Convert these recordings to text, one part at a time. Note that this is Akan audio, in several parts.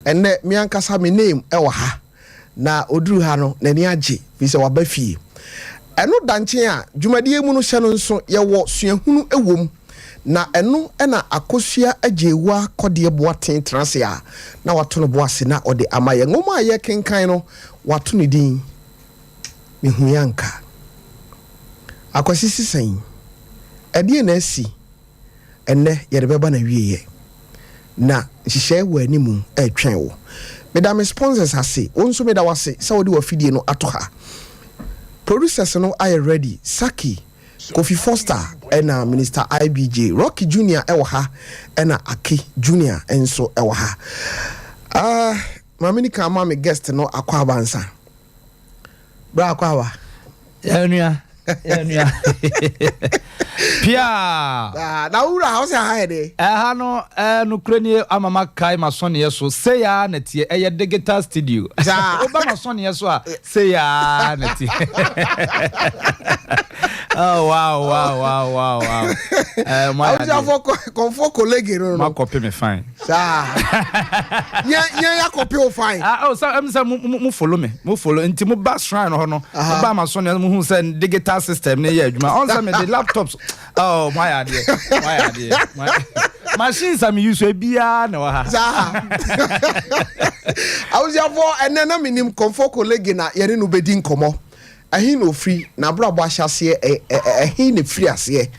ene me ankasa Menim ewo ha na oduru ha no nani age bi se waba fie eno danche a dwumadie mu no hye no nso ye wo suahunu ewom na eno ena akosua ajewa kode boaten transe a na wato no boase na ode amaye ngoma ye kenkan no wato ne din mehu yanka akwasisi sen ade na asi enne ye beba na wieye na hihye wa animu atwen wo Madam sponsors ase onso meda wase se wodi wa fidie no atoha producers no are ready Saki Kofi Foster ena Minister IBJ Rocky Junior ewo ha ena Aki Junior enso ewo ha mamini ka ma guest no akwa bansa bra akwa enua Pia na ura house ha de ha no no krani amama kai masone yeso say ya na tie eye digital studio oba masone yeso a say ya na tie oh wow my comfort colleague no ma copy me fine ya copy o fine oh so am say mu follow me nti mu back shrine no no ba masone mu hu say digital system ne ya adwuma on say me the laptops oh my idea machines am use we bia na wa ha I was your for and then Menim comfort colleague na yere no bedi nkomo ahin no free na brabo ahyase ahin ne free ase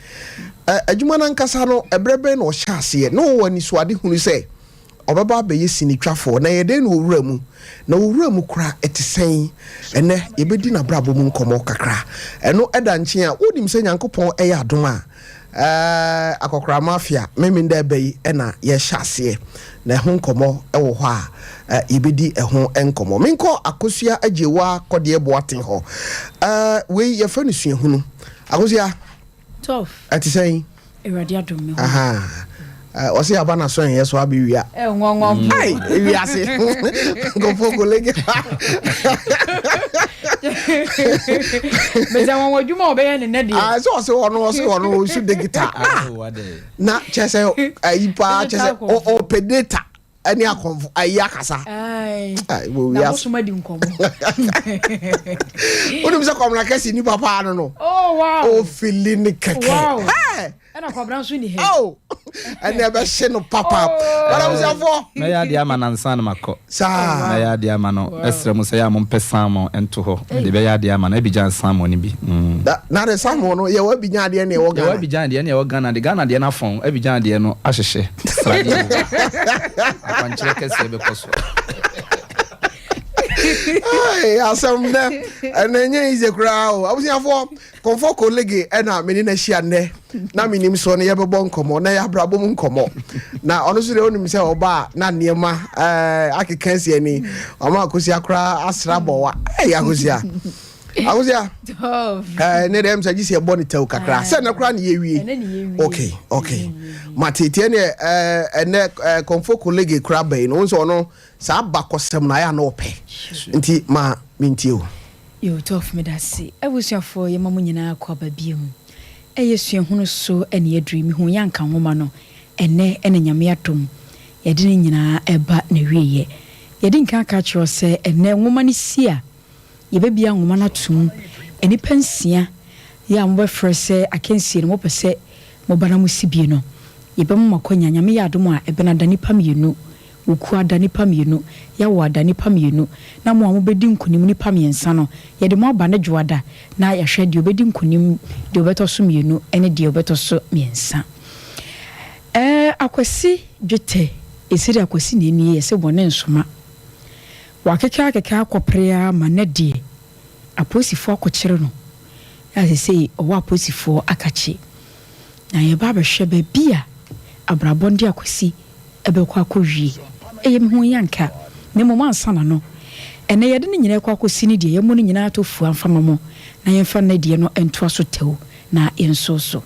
adwuma na nkasa no ebrebe na o hyase no wani so ade hunu se obeba beye sinitwafo na yede no owura mu na owura mu kura etisen ene yebedi na brabo mu nkomo kakra eno eda nche a wodim se nyankopon eya adom a akokra mafia memenda bayi ena ye hyase na ho nkomo ewo ho a yebedi eho enkomo menko akosua ajewa kode boaten ho we ye fa no suahunu akosua tof etisen eradi adom me ho wasi abana so yeso abiwia ngongom ai wiase go fogo lege me za won djuma obeya ne nadi so ono shoot the guitar na chese ayipa chese o pedeta ani akonfo ayakasa ai wo wiase na musuma di nkomo onu bisa komna kesi ni papa no oh wow o feeling keke ana kwabran so ni he oh and never she no papa but I was for me ya dia manansa na mako sa me ya dia mano esremu se ya mo mpesa mo ento ho de be ya dia mana ebijan samo ni bi na de samo no ye wa bijan de na e wo Ghana ye wa bijan de na e wo Ghana de Ghana de na fon ebijan de no ahyehye sradi akwanchire kese be koso ai asam na enye ize crowd abusia for comfort colleague na meni na hia ne na Menim so ne ye bebo nkomo na ya brabo mu nkomo na ono so de onim se oba na niema akekansi ani ama akosia kra asrabo ai akosia ne dem sa gisi e boni tew kakra se na kra ne ye wie okay matete ne ene comfort colleague kra bay no so no sa bakosem na ya na ope nti ma mintio yo tof me dasi abusuafo ye mamu nyina akwa babiem suahunu so ene ye dream hu yanka nwoma no ene nyame atom ye de nyina eba na wieye ye de nka aka kiro se ene nwoma ne sia ye bebia nwoma na tum eni pensia ya mbo frese akensie no pese mo bana musibie no ye be mo makonya nyame ya adom a ebe na danipa mienu uku adanipa mienu ya wo adanipa mienu na mo amobedi nkunim nipa miensa no ye de mo aba na dwada na ya hwe de obedi nkunim de obeto so mienu ene de obeto so miensa akwasi dwete esiri akwasi ne ni ye se bone nsoma wakeka akoprea manade aposifo akokire no ya se owa aposifo akachi na ye ba hwe ba bia abrabonde akwasi ebekwa akɔwie eyem hu yanka ne mo mansana no ene yede ne nyina kwa akɔsi ne die yemu ne nyina to fu amfa no mo na yemfa na die no ento so tew na yenso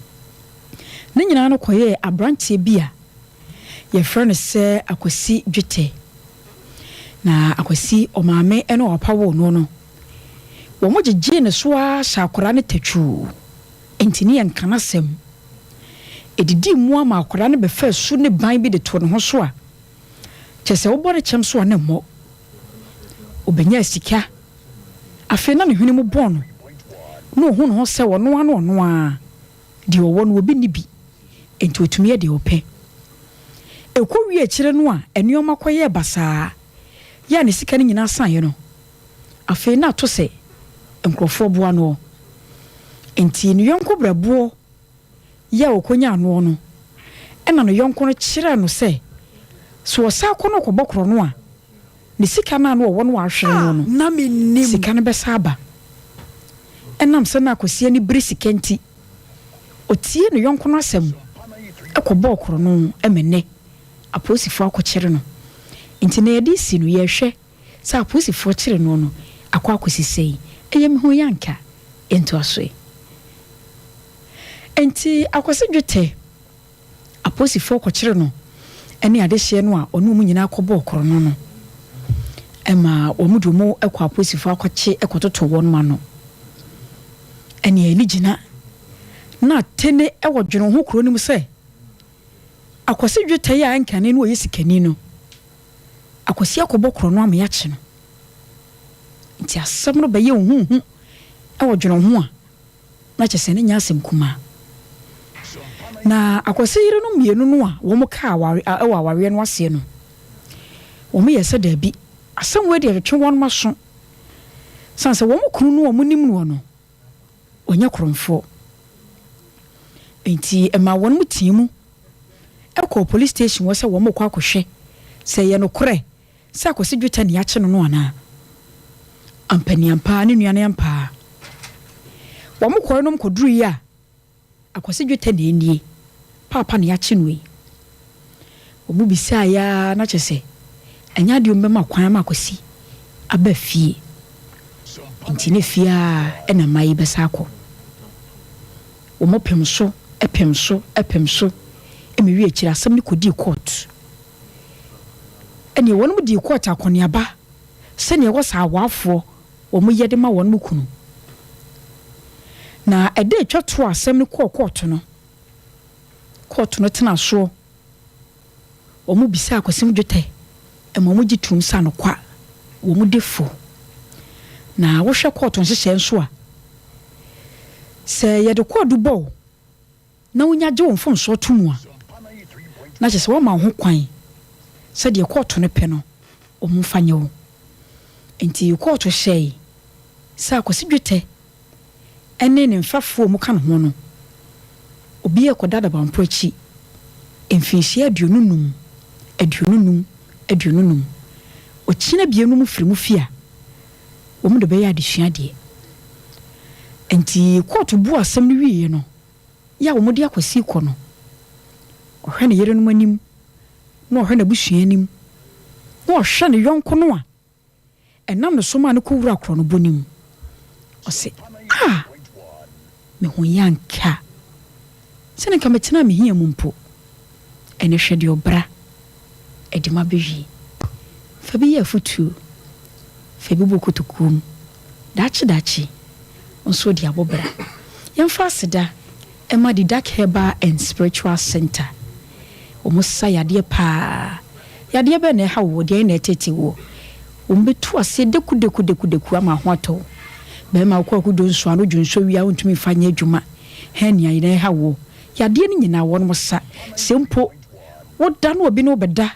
ne nyina no koye abrantie bia ye frɛ se akwasi dwete na akwasi omame ene opawo no wo mo gege ne so a shakora ne tatwu entini yankana sem edidi mu ama akora ne be fa su ne ban bi de to ne ho so a chese wo bore chem so na mo obenya sika afi na ne hwene mu bon no hu no se wo no a di owo no obi ni bi enti otumi ye de ope ekowi akire no a enuoma koye basa ya ne sika ne nyina san ye no afi na to se nkrofo boa no enti ne yonko brabo ya okonya no no ena no yonko no kire no se so osa kono kobokro no a ne sika na no wo no ahwere no no na Menim sika ne besaba enam se na akosie ni brisikenti otie no yonko no asem ekobokro no emene aposifo akokire no enti na yedi si no yehwe sa aposifo kire no no akwakosisei eyem ho yanka ento asoe enti akwose dwete aposifo akokire no ene ade hye no a onu mu nyina akobokro no no ema omudumo ekwa aposifo akoche ekototo won ma no ene eligina na tene ewo dwene ho kuro nim se akwose dwete ya ankane no oyesikani no akwose akobokro no am ya kye no nti asem no beye huhu ewo dwene ho a na kyese ne nya asem kuma na akwose yire no mienu no a wo mo ka aware no ase no wo mo yese da bi asem we de twe won maso sanse wo mo kunu no wo mo nim no no onya kromfo enti ema won mu timu ekọ police station wo se wo mo kwa akohwe se ye no kore se akwose dweta ne ya kye no no ana ampani ampa ne nuane ampa wo mo kọ no mkoduru ya akwose dweta ne enie papa ne ya kye no yi wo mu bisa ya na kyese enya de ombema kwan ma akwasi aba fie enti ne fie a ena mai besa akọ wo mo pem so emi akira asem ni kodi court eni wonu di court akoniaba se ne wo sa awafo wo mo yede ma wonu kunu na ede twato asem ni court no tena so wo mo bisa akosim dwete ema mo gitum sa no kwa wo mo defo na wo hwe court nhye nso a se yede kodu bo na wonya je wo mfom so tumu a na kyese wo ma ho kwan se de court no pe no o mo fanye wo enti court hye sa akosi dwete ene ne mfafo mu kan ho no obi ekodada bampo achi emfinhia aduonunum o china bienu mu firi mu fia wo mu de be ya de hua de enti court bu asem no wiye no ya wo mu de akwasi kɔ no ohwe ne yere no manim no ohwe na busua anim no ohwe ne yonko no a enam no soma no kowura kro no bonim ose me ho yanka sene ka metina me hia mumpo ene hwe de obra edima bewi fa bi ya futu fa bi bokutukum dachi onso di abobra yemfa seda ema di Dark Herbal and Spiritual Center omusa yade pa yade be na ha wo de na etete wo ombetu ase deku ama ho ato be ma kwa kudo nso anu dwunso wi a ontumi fanya adwuma henia ina ha wo yade ni nyina wo no sa sempo wo da no obi no beda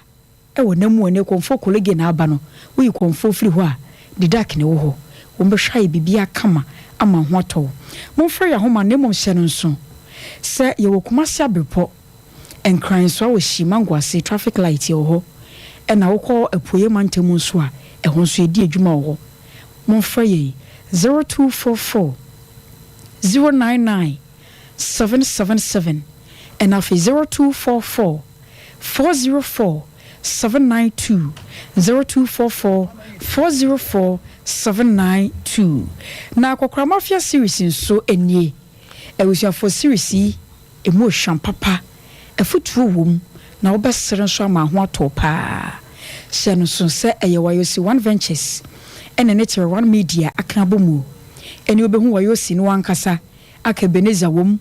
e wo namu ene konfo kolege na aba no wo konfo firi ho a di Dark ne wo ho ombehwa bibia kama ama ho ato mo frɛ ya ho ma ne mo hye no nso se ye wo kumase abepo enkran so wo hyi mangwase traffic light ye ho e na wo kɔ apoye mantemu nso a e ho nso edi adwuma wo mo frɛ ye 0244 099 777 and afi 0244 404 792 0244 404 792 na akokra mafia series nso enie ewusia for series emu shampapa efutu wom na obesere nso ama ho atopa hye no so se eyewayosi one ventures ene nature one media aka bomu eni obehu wayosi no wankasa aka beneza wom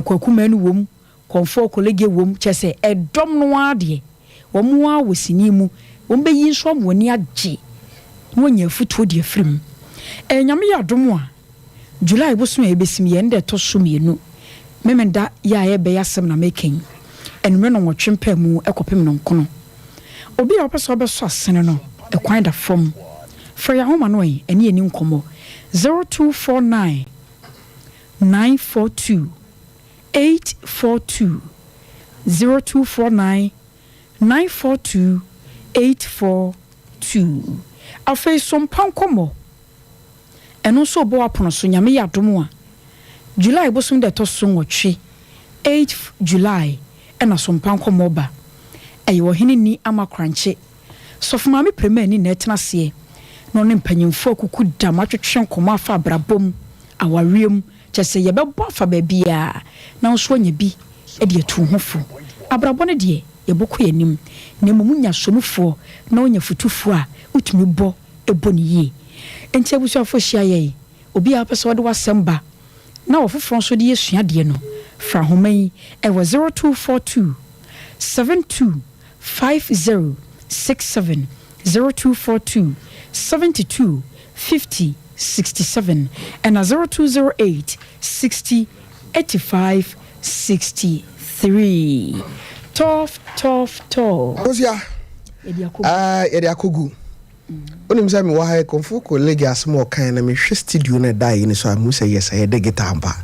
kwakuma nu wom konfo kolege wom chese edom no ade wɔn a wɔ sini mu wɔn bɛyi nso ama wɔn agye na wɔn nyɛ afutuo deɛ firim nyame yɛ adom a July bosom a ɛbɛsim yɛn de ɛtɔ so mmienu memenda yɛ a yɛbɛyɛ asɛm na making ɛnumere no wɔtwe mpa mu ɛkɔpem no nkono obi a wɔpɛ sɛ ɔbɛsɔ asene no ɛkwan da fam fra yɛ ahoma no ɛne yɛni nkɔmmɔ 0249 942 842 0249 942 842 afei Sompa nkɔmmɔ ɛno nso ɔbɔ apono so nyame yɛ adom a July bosom de ɛtɔ so nwɔtwe 8 July ɛna Sompa nkɔmmɔ ba ɛyɛ ɔhene ni ama krankye sɔfo maame prema ni na ɛtena seɛ na ɔne mpanyimfo akuku da matwetwe nkɔmmɔ afa abrabom awariem kyɛ sɛ yɛbɛbɔ afa baabia na nso anya bi ɛde atu ho fo abrabɔ no deɛ yɛbɔkɔ yɛnim na mmom nya somufoɔ na ɔnya futufoɔ a wotumi bɔ ɛbɔ ne yie enti abusuafo hyia yɛ obi a pɛ sɛ ɔde wasɛm ba na wɔfoforɔ nso de yɛsua deɛ no fra homa yi ɛwɔ 0242 725067 0242 72 50 67 and 0208 60 85 63 tough Osia yɛde akogu onim sɛ me wa ha konfo ko legi asmo kan na me hwe studio na dai ni so amu sɛ yes yɛ digital mpa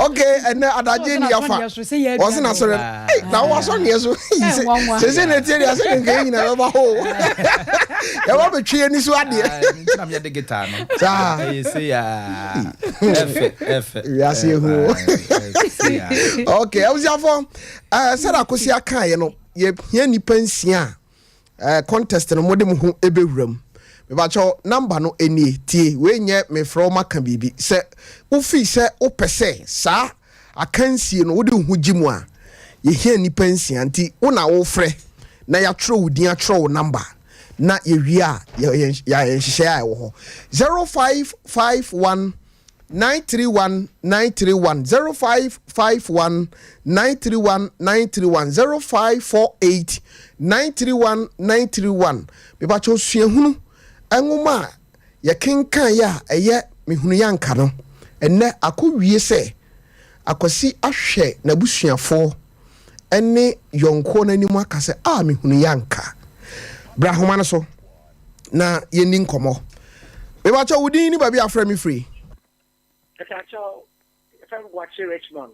okay and adaje ni yafa wɔse na sɔre na wo so ne so se ne tie dia se ngai nyina ba ho ya wa betwe ni so ade na me digital no sa say ya ya se hu okay awusiafo sɛ da kosi aka ye no ye hia nipa nsia contest no modem ho ebewuram me ba cho number no enie tie we nye me fro maka bibi se wo fi se wo pese sa akansie no wo de ho gimu a ye hia nipa nsia nti wo na wo frɛ na ya tro wo din atro wo number na ye wi a ya nhyehyɛ a wo ho 0551 931 931 0551 931 931 0548 931 931 beba cho suahunu enwoma ye kenkan ya eye mehunu yanka no enne akowie se akwasi ahwe na busuafo ene yonko nanim aka se mehunu yanka brahoma no so na yeni nkomo beba cho wudin ni babi afra me free Richmond.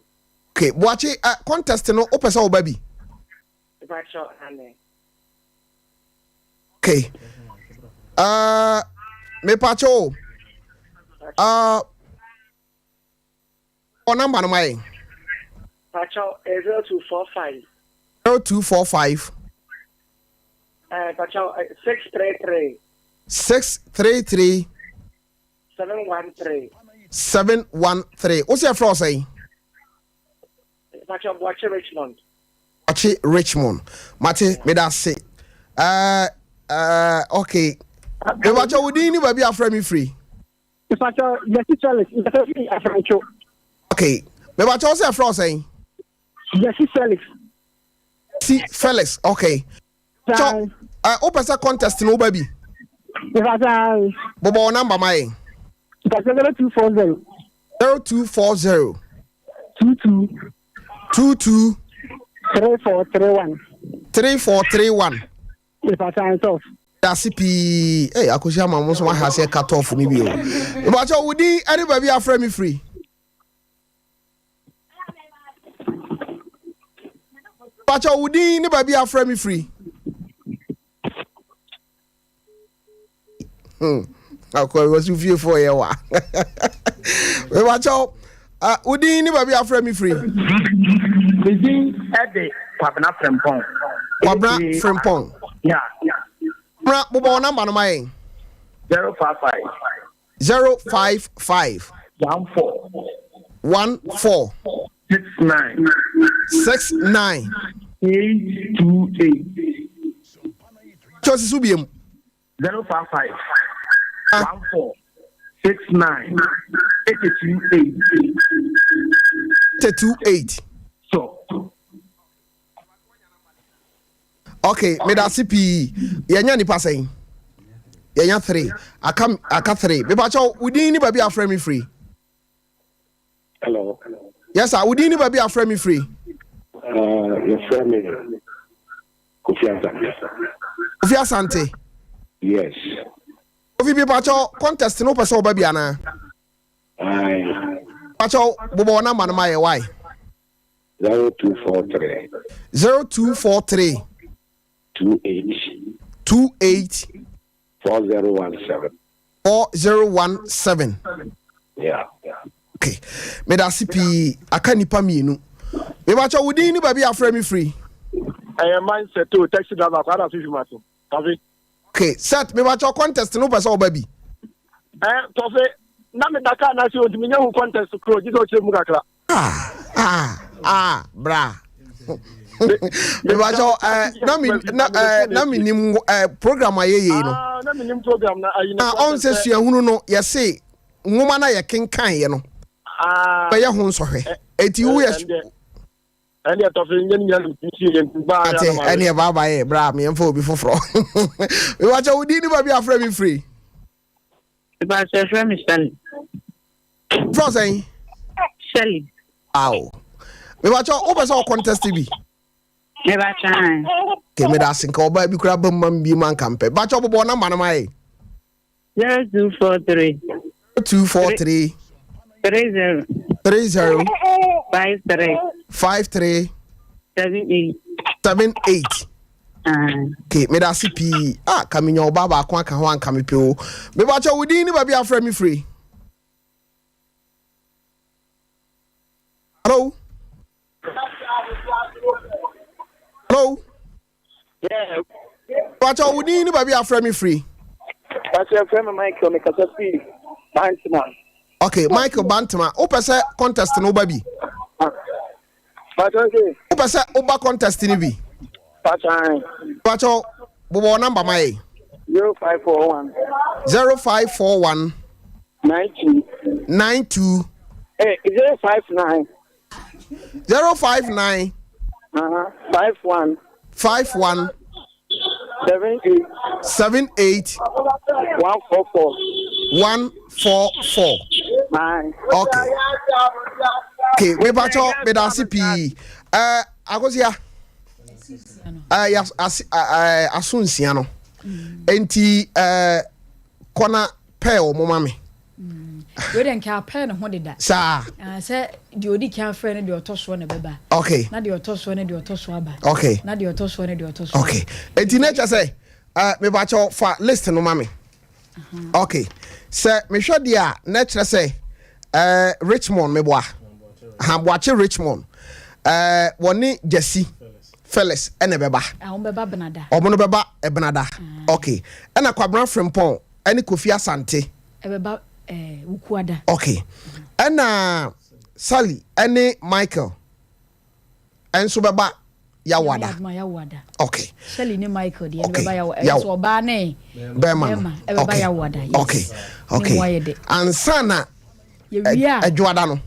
Okay, watch contest no opesa obabi. Okay. Me pacho. On number no mai. Pacho 0245. 0245. Pacho 633. 633. 713. 713. What's your floor say? Watch Richmond. Watch Richmond. Mate, me that say. Okay. Me watch Udini baby after me free. Watch yes Felix. Okay. Me watch what's your floor say? Yes Felix. See Felix. Okay. So, open sa contest no baby. Bobo number my. 0240 0240 22 22 3431 3431. If I sign off. That's it. Hey, I could share my most one has a cut off me. But you would anybody after me free. But you would anybody after me free. Okay, was you feel for you? We watch out. Would anybody after me free? Begin at the Pabna Frempong. Pabna Frempong. Yeah. Bobo number no my 055 055 14 69 828 Chose subiem 055 14 69 828 28. So Okay, me da CP. Yenya nipa saying. Yenya 3. Aka 3. Me pacho within ni baby aframe me free. Hello. Yes, sir. Within ni baby aframe me free. Your friend me. Kofi Asante. Yes. Kofi be pacho contest no person baby ana. Aye. Pacho bobo na man my why? 0243 0243 28 28 4017. 4017. Yeah. Okay. Me da CP aka nipa mienu. Me ba cho wudi ni ba bi afra me free. I am mindset to taxi driver kwada fifi maso. Tofi. Okay, set me ba cho contest no person obabi. Tofi, na me daka na si ontimi nya hu contest kro jiso che mu kakra. Bra. Me ba cho na minim program ayeye no. Na minim program na ayi na. On se suahunu no ye se nwoma na ye kenkan ye no. Ba ye ho nsohwe. Eti wo ye Anya Tofi nya nti ye ba ya na. Ate ene ba ye bra me emfa obi foforo. Me ba cho wudi ni ba bi afra me free. Ba se frɛ me Shelly. Frozen. Shelly. Ow. Me ba cho o person contest bi. Me ba chan. Ke me da sinka oba bi kura bam mam bi man kampe. Ba cho bobo na man mai. 0243 243 30 30 53 78. 78. Okay, me da CP. Kaminyo oba ba ko aka ho anka me pe o. Me ba cho wudi ni ba bi afra me free. Hello? Hello? Yeah. But I would need to be a friend me free. That's your friend Michael Mekasasi. Bantman. Okay, Michael Bantman. Opa say contest no baby. But okay. Opa say oba contest ni bi. But I bobo number my 0541 0541 92 Hey, 059 059 51 51 78 144 144. Okay, we bacho me da CP. Agosia. Asunsia no. Enti kona pe o mo mame. We den ka pe no ho deda. Sa. Say di odi kan frɛ ne di otoso ne beba. Okay. Na di otoso ne di otoso aba. Okay. Na di otoso ne di otoso. Okay. Enti nature say me bacho fa list no mame. Okay. Say me hwɛ dia nature say Richmond me boa. Hamboache Richmond. Woni Jesse Felix ene beba. On beba Benada. Omono beba Benada. Okay. Ena Kwabran Frimpong ene Kofi Asante. Beba Ukuada. Okay. Ena Sally ene Michael. Enso beba Yawada. Okay. Shelly ne Michael di okay. beba Yawada. So ba ne Bema. Beba Yawada. Okay. Okay. Ansana Edwada no.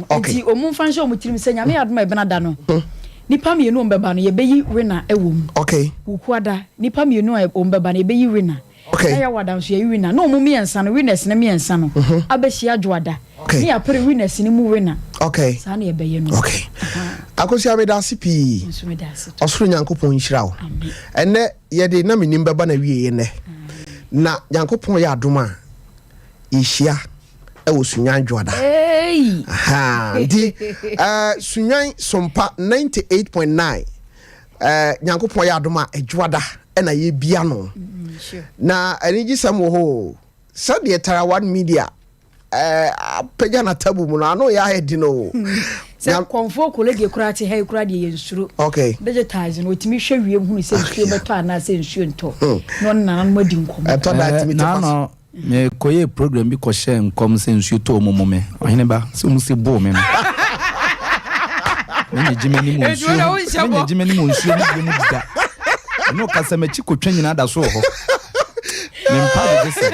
Enti omumfa nso omutirim se nyame adoma Benada no. Nipa mienu ombeba no ye beyi winner ewom. Okay. Ukuada nipa mienu ombeba no ye beyi winner. Okay. Aya wada nso ye winner. No omu miensa no winners ne miensa no. Abehia adwoada. Ni apere winners ni mu winner. Okay. Sa na ye beye no. Okay. Akosi ameda CP. Nso meda CP. Osoro Nyankopon nhira wo. Amen. Ene ye de na menim beba na wiye ne. Na Nyankopon ya adoma ihia ewo sunyan dwoada. Hey. Di sunyan Sompa 98.9 Nyankopon ya adoma edwoada na ye bia no. Sure. Na eniji sam wo ho. Sade Tarawan Media pega na tabu mu no ya hedi no. Se konfo kolege kurati hay kurade ye nsuru. Okay. Digitize no otimi hwe wiem hu se nsuo beto ana se nsuo nto. No na madi nkom. Eto da timi te no me koye program bi ko share nkom se nsuo to omomo me. Ohene ba se mu se bo me no. Me jimeni mu nsuo. Me jimeni mu nsuo ni ni da. No kasa me chikotwa nyina da so ho. Me mpa de se.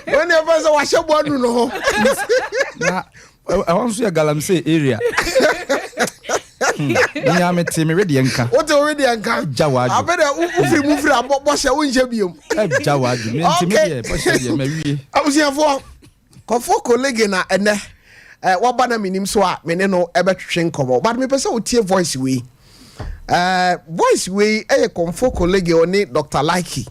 When you first wash your body no. Na I want to galamsey area. nya me te me ready enka what already enka jawaju abeda ufiri mufiri abbo hye wo nje biom jawaju me te me de bo hye me wie abusiafo kofo colleague na ene waba na Menim so a me ne no ebetwetwe nkomo but me pese otie voice we voice we kofo colleague oni Dr. Likey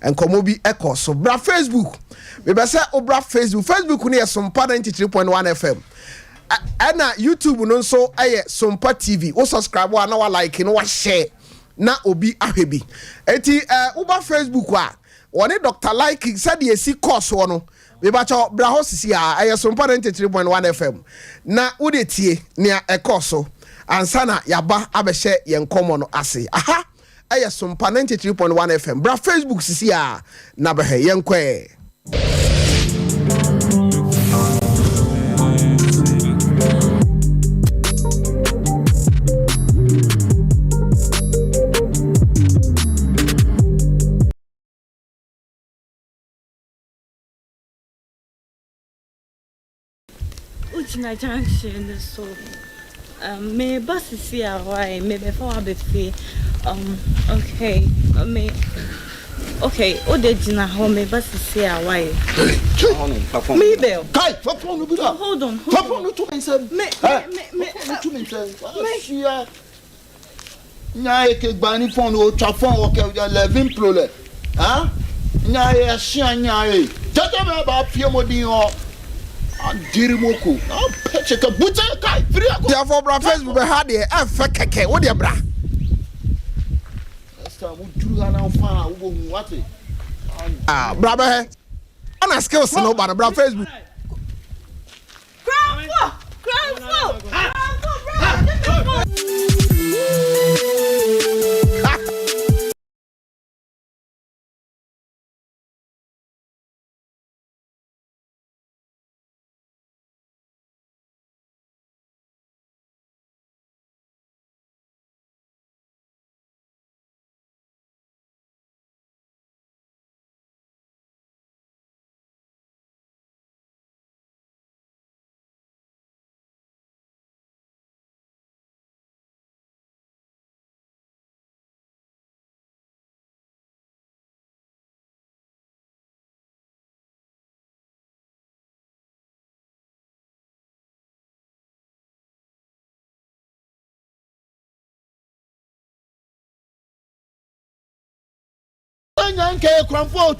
enkomo bi so bra Facebook me pese obra Facebook ni Sompa 93.1 FM ana YouTube no nso Sompa TV wo subscribe wa na wa like no wa share na obi ahwebi eti uba Facebook a woni Dr. Likey said ye si course no we ba cho bra ho sisi a Sompa 93.1 FM na wo de tie nea so ansa na yaba abehye ye nkomo no ase aha Sompa 93.1 FM bra Facebook sisi a na behe ye nkwe Ujina junction so me bus is here why me before I be okay me okay o de jina ho me bus is here why me bel kai fapon no bi da hold on fapon no to me me to me me nya ke gbani phone o twa phone o ke 11 pro le ha nya ye hia nya ye tete me ba pie modin o Andirimoko. I'll patch a butcher guy. Therefore, bra Facebook be had the keke. What the bra? That's time we do now far. What it? Brother, I'm not skills no bra Facebook. Nyanke kronfo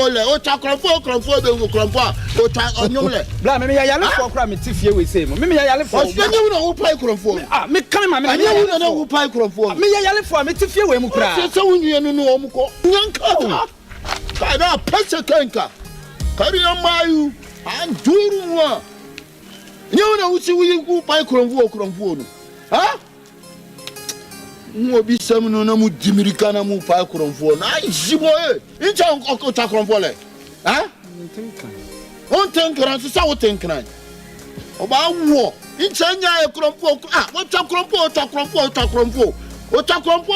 le o cha kronfo be kronfo o cha onyom le bla me ya yale for kra me tifie we say me ya yale for o nyewu na wo pai kronfo me kan ma me nyewu na wo pai kronfo me ya yale for me tifie we mu kra se wunye no no omko nyanka ka da pese kenka kari amayu anduru wa nyewu na wo si wo pai kronfo no ha mo bi sem no na mu dimirika na mu pa kronfo na jibo incha o ta kronfo le ha on tenkran so sa wo tenkran o ba wo incha nya e kronfo wo ta kronfo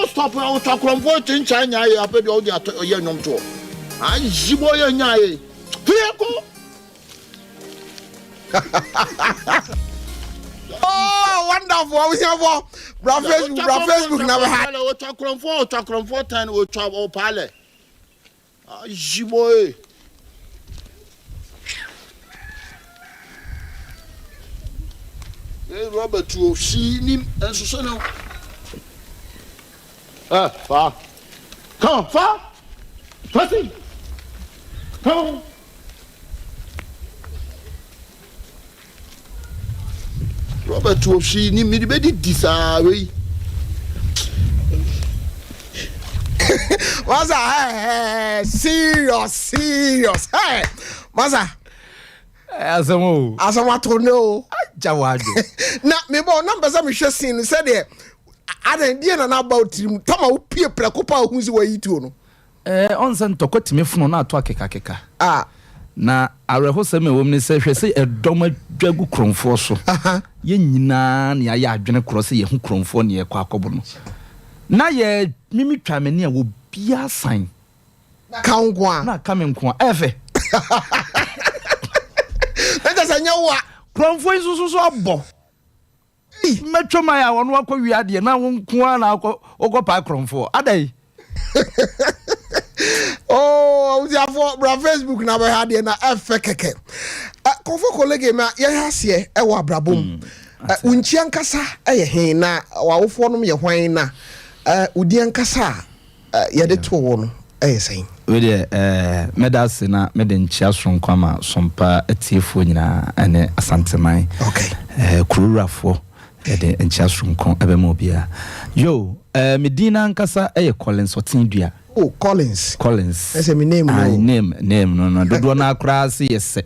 stop o ta kronfo incha nya e apedi o dia ye nyom to a jibo ye nya e fieko Oh, wonderful. I was here for bra Facebook never had. O ta kronfo tan o cha o pale. Ah, jiboy. Robert to see him and so no. Far. Come, far. Nothing. Come. Robert to see him me be disaway. Maza, serious. Hey, Maza. Asamo to know. Jawadu. Na me bo numbers am hwe sin said there. Adan die na about him. Tama wo pie prekopa hunzi wa yitu no. Onse ntokotime funo na ato akeka. Na arehosem ewom ne se hwe se edom adwagu kronfo so. Ye nyina na ya adwene krose ye hu kronfo ne ye kwa akobo no. Na ye mimi twamani a wo bia san. Kankwa. Na kamenkwa efe. Enta sanya wa kronfo isusu so abo. metro my one walk we had na wonko na oko pa kromfo adai oh we have for Facebook na be had na keke kofo colleague ma ye hase e wa brabom unchi ankasa ye hen na wawofo no ye hwan na udi ankasa ye de to wo no sen we de medals na meden chia sonkwa ma sompa atiefo nyina ene asanteman okay kururafo de enchia sonkon ebe mo bia yo medina ankasa Collins otindua oh Collins ese me name no dodo na akra se yese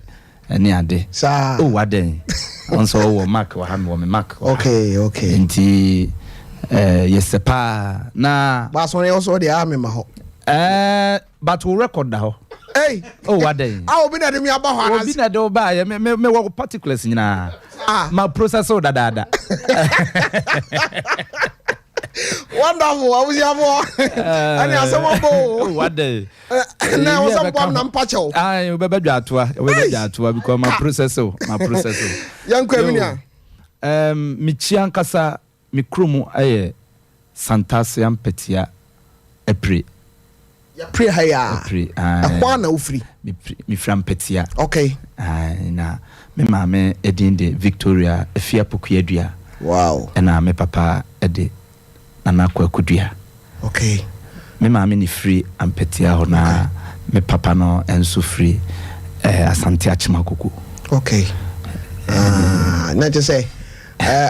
ene ade sa oh waden onso wo mark wa ha me mark okay nti yese pa na ba so also de ame ma ho but we record da ho hey oh waden obi na de me aba ho obi na de oba ya me wo particulars nyina ma processor da wonderful I was here and ya some bo waden na was some bomb na mpacho we be dwatoa because my processor yanko eminia mi chiankasa mi krumu aye Santas yampetia epre pray haya epre kwa na ufri mi frampetia okay na me mama edinde Victoria efia pokuadua wow na me papa ede na kwa kudua okay me mama ni free ampetia ho na me papa no enso free asante achimakoko okay na je say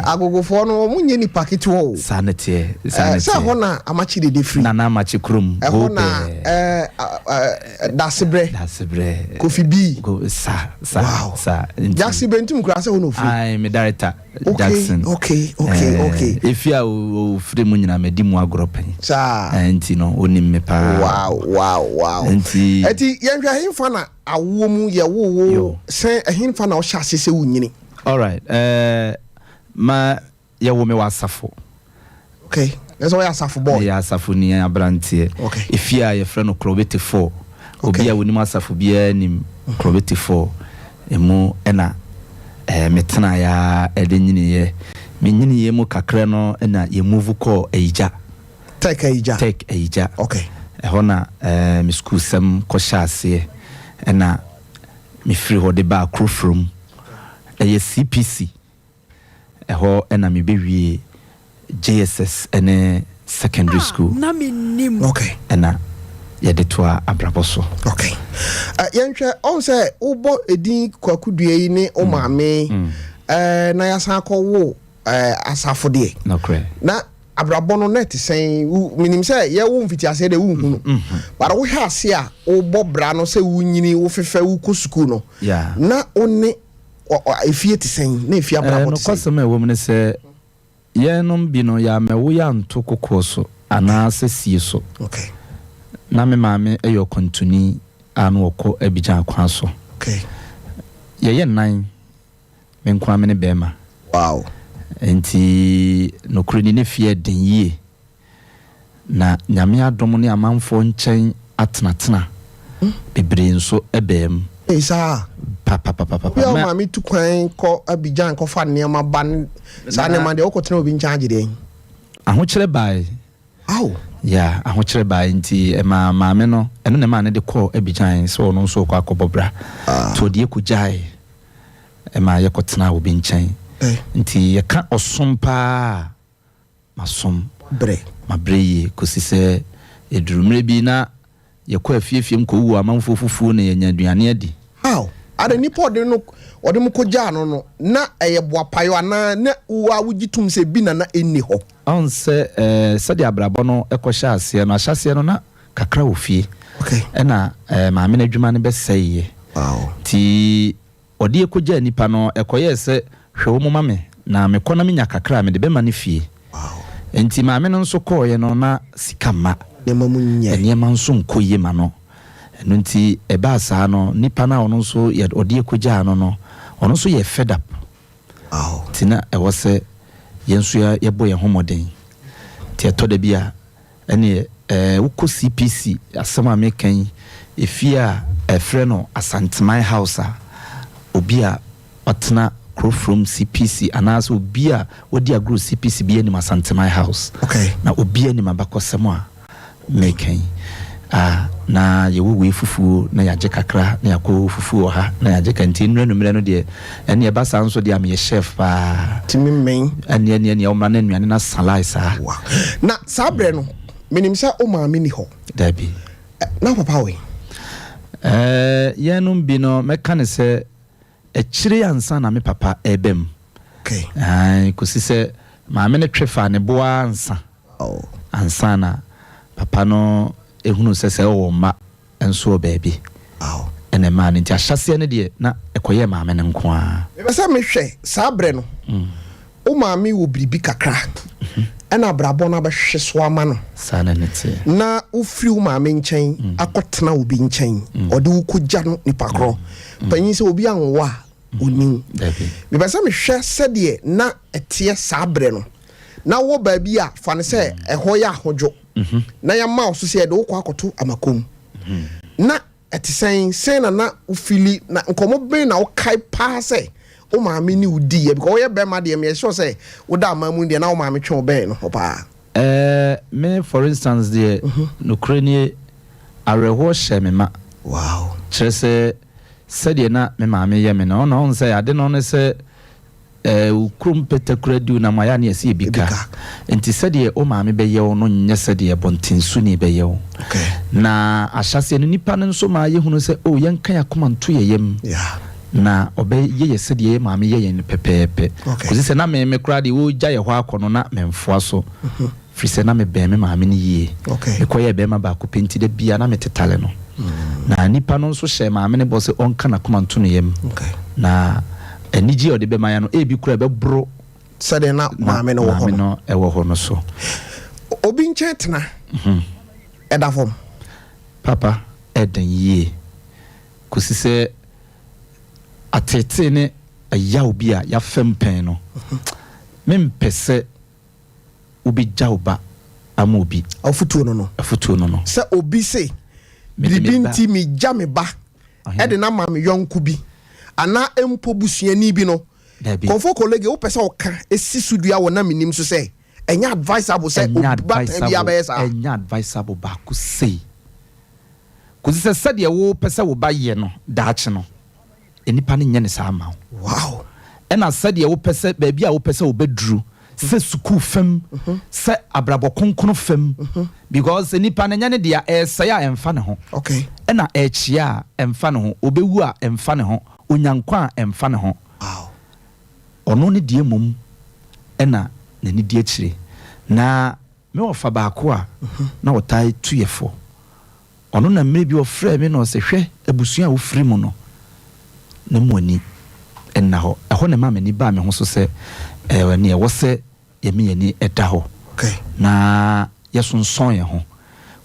agogofo no munye ni packet wo sanete sa hona amachi de free na amachi krum hona dasebre Kofi B go sa Jackson bentum kura se hono free ai me director Jackson okay if you are free munyina me di mu agoropen sa enti no onim me pa wow enti yenhwa hemfa na awo mu ye wo se hemfa na o hya sese wunyini all right ma ya wo me wasafo okay that's why asafo boy ya asafo ni abrantie okay ifia ye frɛ no Krobeti 4 obi a woni asafo bia nim Krobeti 4 emu ena metena ya edenyini ye menyini ye mu kakra no ena ye move call eija take eija okay ehona mi school sem ko hyase ena mi free ho de ba crofrom eye CPC eho ena mi bewie JSS ene secondary school na menim okay ena yede toa abraboso okay yenhwe on say ubo edin kwakudua yi ne o maame na yasan akọwo asafo de no cre na abrabono net sen minim say ye wo mfiti ase de wo hunu bara wo hwa ase a wo bobra no say wo nyini wo fefe wo ko school no na one efie ti sen na efie abrabo no kwasema wo mne se ye no bi no ya mewo ya nto kokoso ana se sie so okay na me maame eyo kontuni anu okọ Abidjan kwan so okay ye nan me nkwa me ne bema wow enti no kroni ne fie den yie na nyame adom ne amanfo nchen atenatena bebre nso ebem isa papa ya maame tu kwan ko Abidjan ko fa ne ma ban sa ne ma de okotena obi nchaage de ahokyere bai aw ya ahokyere bai nti maame no eno ne ma ne de ko Abidjan so no nso kwa akobobra to de ekujai ma yekotena obi nchen nti yeka osompa masom bre mabreye kosise edurumre bi na yekọ afiefiem ko wu amanfo fufuo na yenya aduane adi how ada ni pod no ode mu koja no na eye boapayo ana na uwa wugitum se bi na enni ho on se sadi abrabo no ekọhya ase no ahyase no na kakra ofie okay ena maame na adwuma ne beseye wow ti ode ekoja nipa no ekoye se hwe wo mame na mekona menya kakra me de be ma ne fie wow enti maame no nso koye no na sikama enema nso nkoye ma no eno nti eba saa no nipa na ono nso ye ode ekoja no ono nso ye fed up wow tina ewo se yenso ye boye homoden ti etoda bia ene uko CPC asema mekan efia efre no Asanteman house a obi a otena crow from CPC and as obia odi agro CPC be any Santemai house. Okay. Na obia ni mabako semwa making. Na ye we fufu na yaje kakra na yakọ fufu ha na yaje kanti nre numere no de ene e ba san so de am ye chef pa timi men ene o ma na nuane na salai sa na sabre no menim sa o ma me ni ho dabi na papa we ye no bi no meka ne se e kire ansa na me papa ebem okay ai kusi se ma me ne twefa ne boa ansa ansa na papa no ehunu sese o ma enso baabi ene ma ne nti ahyase ne de na ekoye ma me ne nko a me besa me hwe sabre no o ma me wo bribi kakra ena brabo na be hwe so ama no sana nete na ufiri o ma me nchen akotena obi nchen ode wo kogya no nipa kro panyin se obi anwa onim me besa me hwe sede na etie sabre no na wo baabi a fa ne se eho ya hodwo na ya ma so se de wo kwa akoto amakom na etisen sen na ufili na nkomo be na wo kai pa se o ma me ni udi ye because ye be ma de me sure say wo da ma mu de na wo ma me twe be no opa me for instance the Ukraine areho hye me ma wow chese de na me ma me ye me no no say ade no ne se ukrum petakura du na maya na esi ebika enti sede o ma me be ye no nye sede bontinsu ni be ye okay na ahyase no nipa no so ma ye hunu se o yen kan yakoma nto ye yem yeah na obe ye sede ye ma me ye pepepe kuzi se na me kura de wo gya ye ho akono na memfoa so firi se na me be me ma me ni ye okay ekoye be ma ba ko penti de bia na metetale no na nipa no so hye ma me ne bo se on kan akoma nto no yem okay na eniji ode be maya no ebi kura be bro sade na maame no wo ho no e wo ho no so obi nche tena eda fom papa eden ye kusi se atete ne aya obi a ya fem pen no mempese obi jauba ama obi afutuo no no se obi se bibi nti mi ja me ba ede na maame yonku bi ana empo busuani bi no konfo colleague wo pese o ka esi sudua wo na Menim so say enya advisable say oba bi abesa enya advisable ba ku sei kuzi se sade wo pese wo ba ye no daache no enipa ne nye ne sa ma wow ena sade wo pese ba bia wo pese wo bedru se school fam se abrabo konkono fam because enipa ne nye ne dia say a emfa ne ho okay ena echia emfa ne ho obewu a emfa ne ho onyankwa emfa ne ho wow ono ne die mom ena na ni die chire na me wo fa ba ko a na wotai tuyefo ono na mmere bi wo frɛ me no se hwɛ abusua wo firi mu no na muani enna ho ɛho ne ma me ni ba me ho so se ne wo se yemi ani ɛda ho okay na yɛsonson ye ho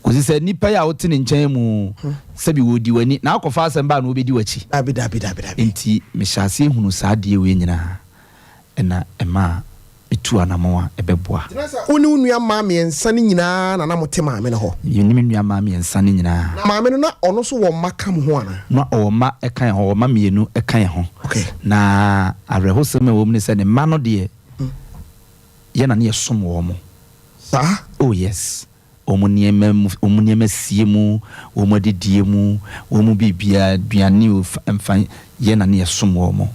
kuzi se nipa ya wote ne nkyɛn mu sabi wodi wani na akɔfa asɛm ba na obedi wachi dabi enti me hyase hunu saa de we nyina ɛna ɛma etu anamoa ɛbɛboa oni unua maame ensa ne nyina na mote maame ne ho yini me nua maame ensa ne nyina na maame no na ono so wo makam ho ana na o ma ɛkan ho o ma mienu ɛkan ho okay na awerɛhosɛm a wo mu ne sɛ ne ma no de ye na ne yɛsom wo mo sa oh yes omuniema sie mu omodidie mu omu bibia duane mfa ye na ne yɛsom wo mo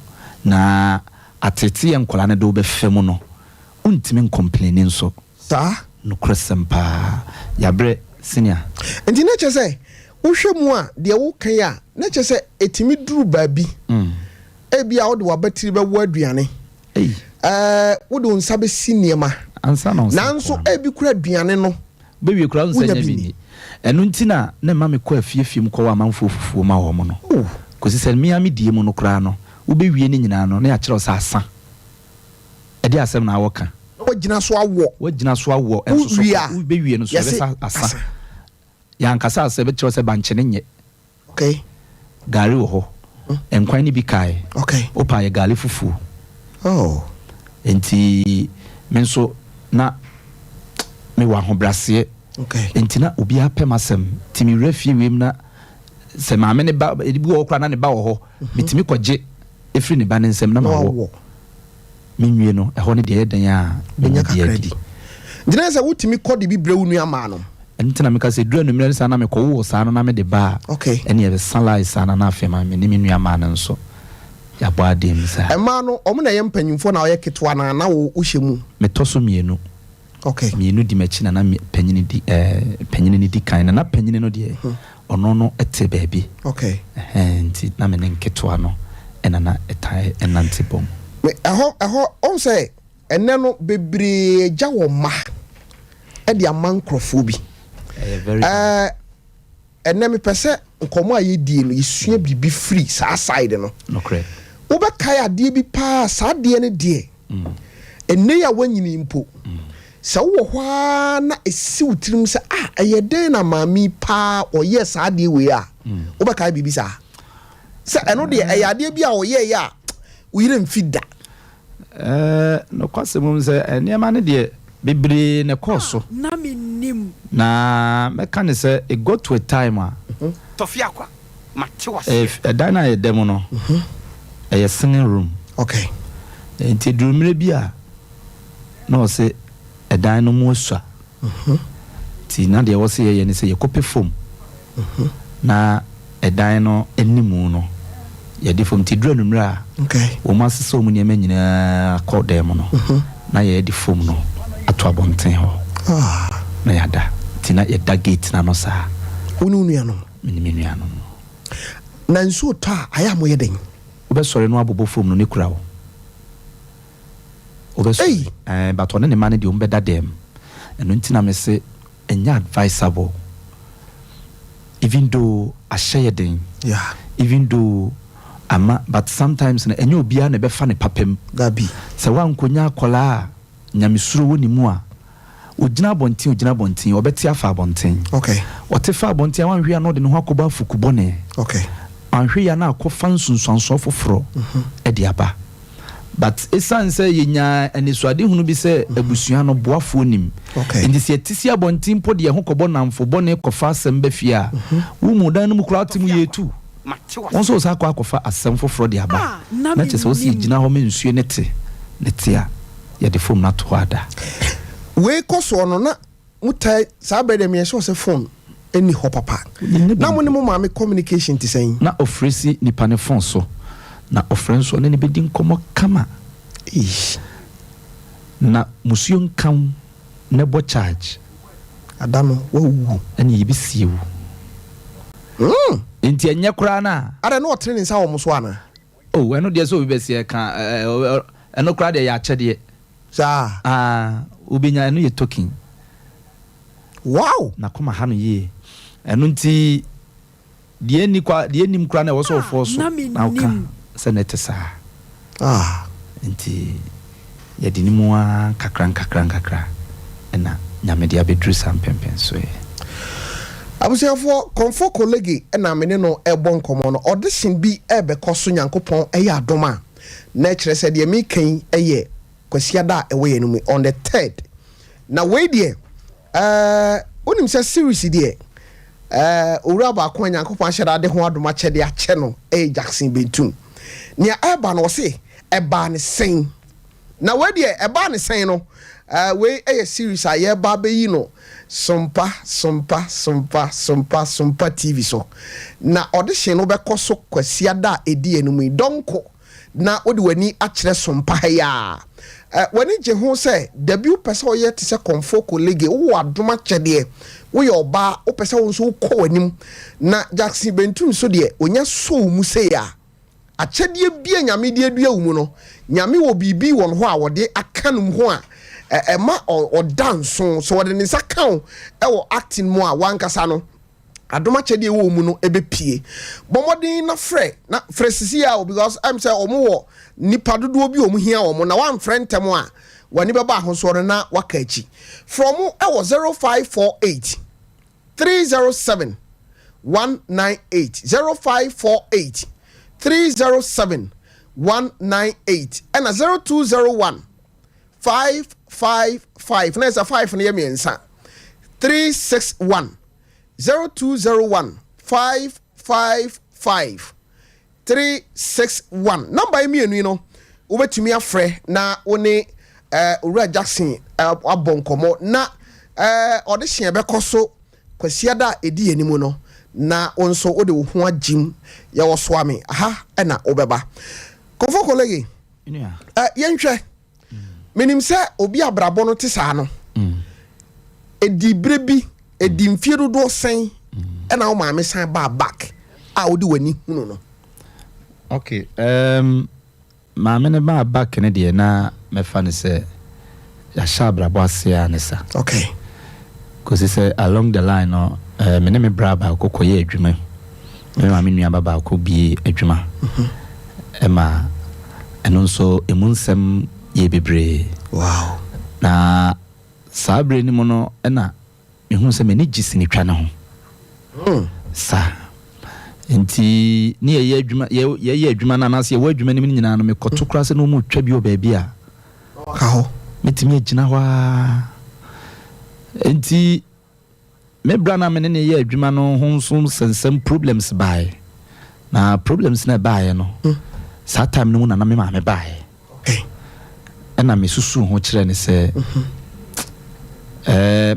na atete enkola ne do be fem no untimi complaining so sa no kresempa yabre senior enti na che se wo hwɛ mu a de wo kan a na che se etimi duru baabi ebia wo de wabatiri be wo aduane wo de unsa be siniema ansa no nanso ebi kura aduane no bewie kura unsa nya bi enu ntina na ma me kɔ afiefie mu kɔ wa manfo fufuo ma wo mo no kosi sɛ me ami die mu no kura no wo be wie ni nyina no na ya kyerɛ sa asa ɛde asɛm na awoka wagina so awo enso so wo be wie no so be sa asa ya nkasa asɛ be kyerɛ sɛ bankyene nye okay gari wo ho enkwan ni bi kai okay opa ye gari fufu oh enti menso na me wa ho brase okay enti na obi apem asem timi refie wem na se maame ne ba edibi wo kra na ne ba wo ho mitimi kɔgye efri ne ba ne nsem na ma wo menwie no ɛhɔ ne deɛ ɛdan a benya kakra di gyina sɛ wotimi kɔ de bi brɛ wo nua ma no ɛnti na meka sɛ dura no mmerɛ saa na mekɔ wo saa no na mede ba okay ɛne yɛ sala saa na afɛ ma me ne me nua ma no nso ya bɔ adem saa ɛma no ɔmo na yɛ mpanyimfo na ɔyɛ ketwa na wo hyɛ mu metɔ so mienu okay mienu di machi na panyini ni di kan na panyini no deɛ ɔno no ɛte baabi okay nti na me ne nketwa no ɛna na ɛtae ɛnante bom ɛhɔ on sɛ ɛnɛ no bebree gya wɔ ma ɛde ama nkrɔfo bi ɛnɛ mepɛ sɛ nkɔmɔ a yɛdie no yɛsua biribi free saa side no nokre wobɛkae adeɛ bi paa saa adeɛ no deɛ ɛnɛ a wanyini mpo sɛ wowɔ hɔ a na ɛsi wo tirim sɛ ɛyɛ den na maame paa ɔyɛ saa adeɛ wei a wobɛkae biribi saa sɛ ɛno deɛ ɛyɛ adeɛ bi a ɔyɛeɛ a woyere mfi da nokwasɛm mu sɛ nneɛma no deɛ bebree ne kɔɔ so na menim na mɛka ne sɛ it got to a time a Tofiakwa mate wase ɛdan no a yɛda mu no ɛyɛ singing room okay nti durumire bi a na ɔsɛ ɛdan no mu asua nti na deɛ wɔsɛ yɛyɛ ne sɛ yɛkɔpɛ fom na ɛdan no animu no yɛde fom nti dura numere a okay wɔn asesɛ wɔn nneɛma nyinaa kɔ dan mu no na yɛde fom no ato abɔnten hɔ na yɛada nti na yɛda gate na no saa wone nua no mene nua no na nsuo tɔ a ayɛ mo yɛ den wobɛsɔre no abobɔ fom no ne kura wo wobɛsɔre but ɔne ne ma no deɛ wɔmbɛda dam ɛno nti na me se ɛnyɛ advisable even though ahyɛ yɛ den yeah even though ama but sometimes na ɛnyɛ obiara na ɛbɛfa ne papam dabi sɛ wankonya akɔla a nyamesuro wɔ ne mu a ogyina abɔnten ɔbɛte afa abɔnten okay ɔte fa abɔnten a wanhwɛ a na ɔde ne ho akɔba afuku bɔne okay anhwɛ ya na akɔfa nsunsuansoɔ foforɔ ɛde aba but ɛsiane sɛ yɛnya anisoade hunu bi sɛ abusua no boafoɔ nim nti sɛ yɛte si abɔnten mpo de yɛho kɔbɔ namfo bɔne kɔfa asɛm ba fie a wo mu dan no mu koraa te mu yɛtu wɔn nso saa akɔfa asɛm foforɔ de aba na kyerɛ sɛ wo sɛ yɛgyina hɔ ma nsuo ne te a yɛde fom no ato hɔ ada wei kɔ soɔ no na motae saa bɛɛ dɛ meyɛhyɛ sɛ phone ɛni hɔ papa na mo ne mo maame communication te sɛn na ɔfrɛ si nipa ne phone so na ɔfrɛ nso ne bɛdi nkɔmmɔ kama na musuo nkam ne bɔ charge ada no wawu ɛne yɛbɛsie wo nti ɛnyɛ koraa no a ada na ɔtere ne nsa wɔ mo so ana ɛno deɛ sɛ obi bɛsiɛ ka ɛno koraa deɛ yɛ akyɛdeɛ saa wobɛnya ɛno yɛ token wow na kɔma ha no yie ɛno nti deɛ nim koraa na ɛwɔ sɛ ɔfoɔ so na woka sɛ ne te saa nti yɛde ne mu a nkakra ɛna nyame de abɛduru saa mpɛmpɛn so abusuafoɔ kɔmfo kolegi ɛna mene no ɛbɔ nkɔmmɔ no audition bi ɛbɛkɔ so nyankopɔn ɛyɛ adom a na ɛkyerɛ sɛ deɛ mekan ɛyɛ kwasiada a ɛwɔ yɛ no mu on the 3rd na wei deɛ wonim sɛ series deɛ owura baako a nyankopɔn ahyɛ ade ho adom akyɛde akyɛ no ɛyɛ Jackson Bentum nea ɛba no wɔse ɛba ne sɛn na wei deɛ ɛba ne sɛn no wei ɛyɛ series a yɛba bɛyi no Sompa TV so na audition no bɛkɔ so kwasiada a ɛdi ɛno mu donko na wode wani akyerɛ Sompa ya wani gye ho sɛ debut pɛ sɛ ɔyɛ te sɛ kɔmfo kolege wo adom akyɛdeɛ woyɛ ɔbaa wopɛ sɛ wo nso wokɔ w'anim na Jackson Bentum so deɛ onya so mu sei a akyɛdeɛ bia nyame de adua wo mu no nyame wɔ biribi wɔ no hɔ a wɔde aka no mu ho a ɛma ɔda nso so wɔde ne nsa ka wo ɛwɔ acting mu a wankasa no adoma kyɛdeɛ wɔ mu no ɛbɛpie bɔmmɔden na frɛ sisi a because I'm say ɔmo wɔ nipa dodoɔ bi ɔmo hia ɔmo na wamfrɛ ntɛm a wani bɛba ahosuo no na waka akyi from ɛwɔ 0548 307 198 0548 307 198 ɛna 0201 555 na ɛsɛ 5 no yɛ mmiɛnsa 361 0201 555 361 number yi mmienu no wobetumi afrɛ na wone Owura Jackson abɔ nkɔmmɔ na ɔde hye bɛkɔ so kwasiada edi enimu no na onso wode wo ho agim ye wo so ame aha na obeba kofo kolege yenhwɛ menim sɛ obi abrabɔ no te saa no edi brebi edi mfie dodo sen na wo maame san ba back a wode wani hunu no okay maame ne ba back ne de na mefa ne sɛ ya sha abrabɔ ase a ne sa okay cause say along the line no me ne me braba kokoye adwuma me ma me nua baba ko bi adwuma ema eno nso emunsem ye bebre wow na sabre ni mo no na mehu se me ni gisini twa ne ho sa enti ni ye adwuma ye adwuma na na se ye adwuma ni nyina no me koto kra se no mu twa bi o ba bia ka ho metimi agina wa enti me brana me ne ye adwuma no ho so sensem problems by na problems na by no sa time no na me ma me by na me susu ho kire ne se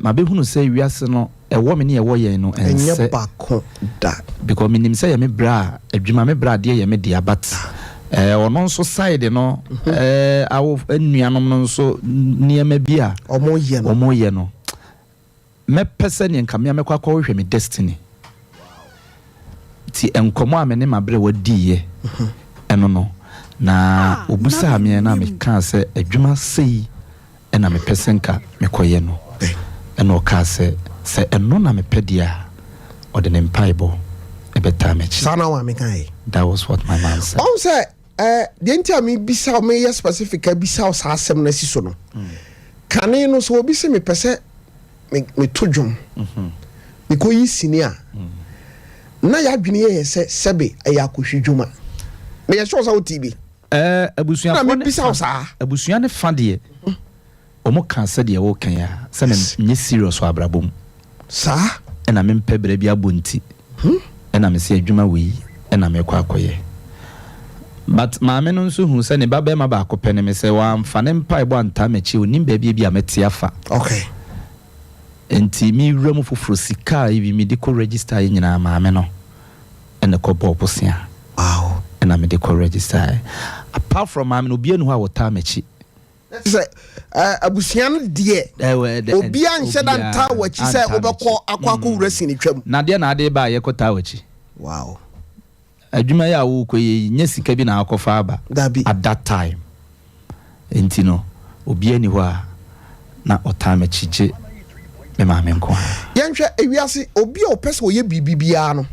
ma be hunu se wiase no ewo me ne ewo ye no ense bako da because menim se ye me bra adwuma me bra de ye me dia but ono nso side no awo anuanom no nso niema bia omo ye no me pese ne nkamia me kwakọ hwe me destiny ti enkomo a me ne mabre wadiye eno no na obusa me na me kan se adwuma sei na me pese nka me koye no eno ka se eno na me pedia ode ne mpaibo ebeta mechi sana wa me kan that was what my mom said on say the entire me bisa me yes specific bisa sa asem na siso no kane no so obi se me pese me tojum me ko yi sinia na ya dwene ye se sebe ya kohwedwuma me ye sure sa o tv abusuan na me bisa sa abusuan ne fa de omo kan se de wo kan ya se me nye serious wa abrabom sa na me mpebere bia bonti na me se adwuma wi na me kwa akoye but maame no nso hu se ne baba ma ba akopene me se wa mfa ne mpa ebo anta mechi onim ba bia meti afa okay enti mi wura fufuro sika ibi mi de ko register nyina maame no ene ko boposia wow ena me de ko register apart from maame no bia nu ha wota mechi say abusian de obi anhye da nta wachi say obekọ akwakọ wura sini twam na de na ade ba ye kota wachi wow adwuma ya wo ko ye nya sika bi na akofa aba at that time enti no obi ani ho a na ota mechi me maame nko yenhwe ewiase obi a opese oye bibibia no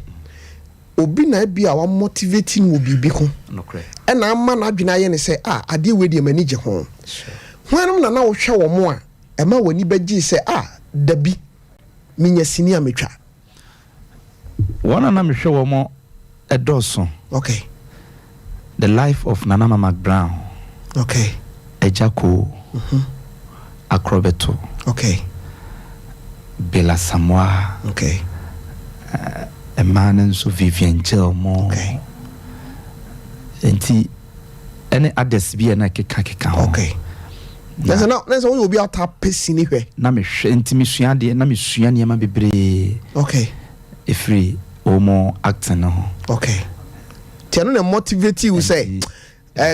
obi na bia wa motivating wo bibi ko na ama na adwena ye ne se ade we de mani je ho hwanum na wo hwe wo mo a ema wani bagi se dabi minya sini a metwa wana na me hwe wo mo edoso okay the life of Nana Mama Brown okay Ejako Akrobeto okay Bella Samoa okay a man and so Vivian Gelmo okay enti any others be na keka okay there's one will be out tap pesi hwe na me hwe enti me sua de na me sua ne ma bebre okay free omo acting no okay tiano na motivate you say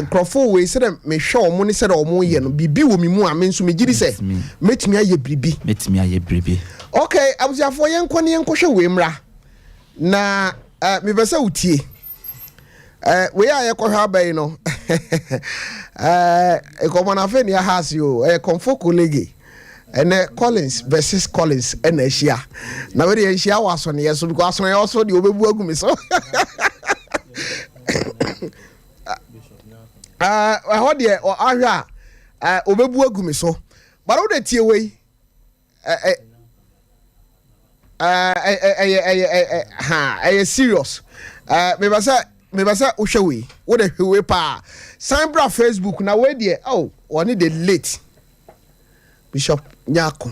crofo we say me hwe omo ne say omo ye no bibi wo mi mu a me nso me giri say metimi aye bribi okay abusiafo yenkɔ ne yenkɔhwe we mra na me besa utie we ya yekɔhwe abai no komana fe ne has yo comfort colleague ene Collins versus Collins ena hia na we dey hia waso ne yeso because aso ye also de obebu agumi so ho de ahwa obebu agumi so but wo de tie we serious me basa uhwe we de hwe pa sign bra Facebook na we de one dey late Bishop Nyako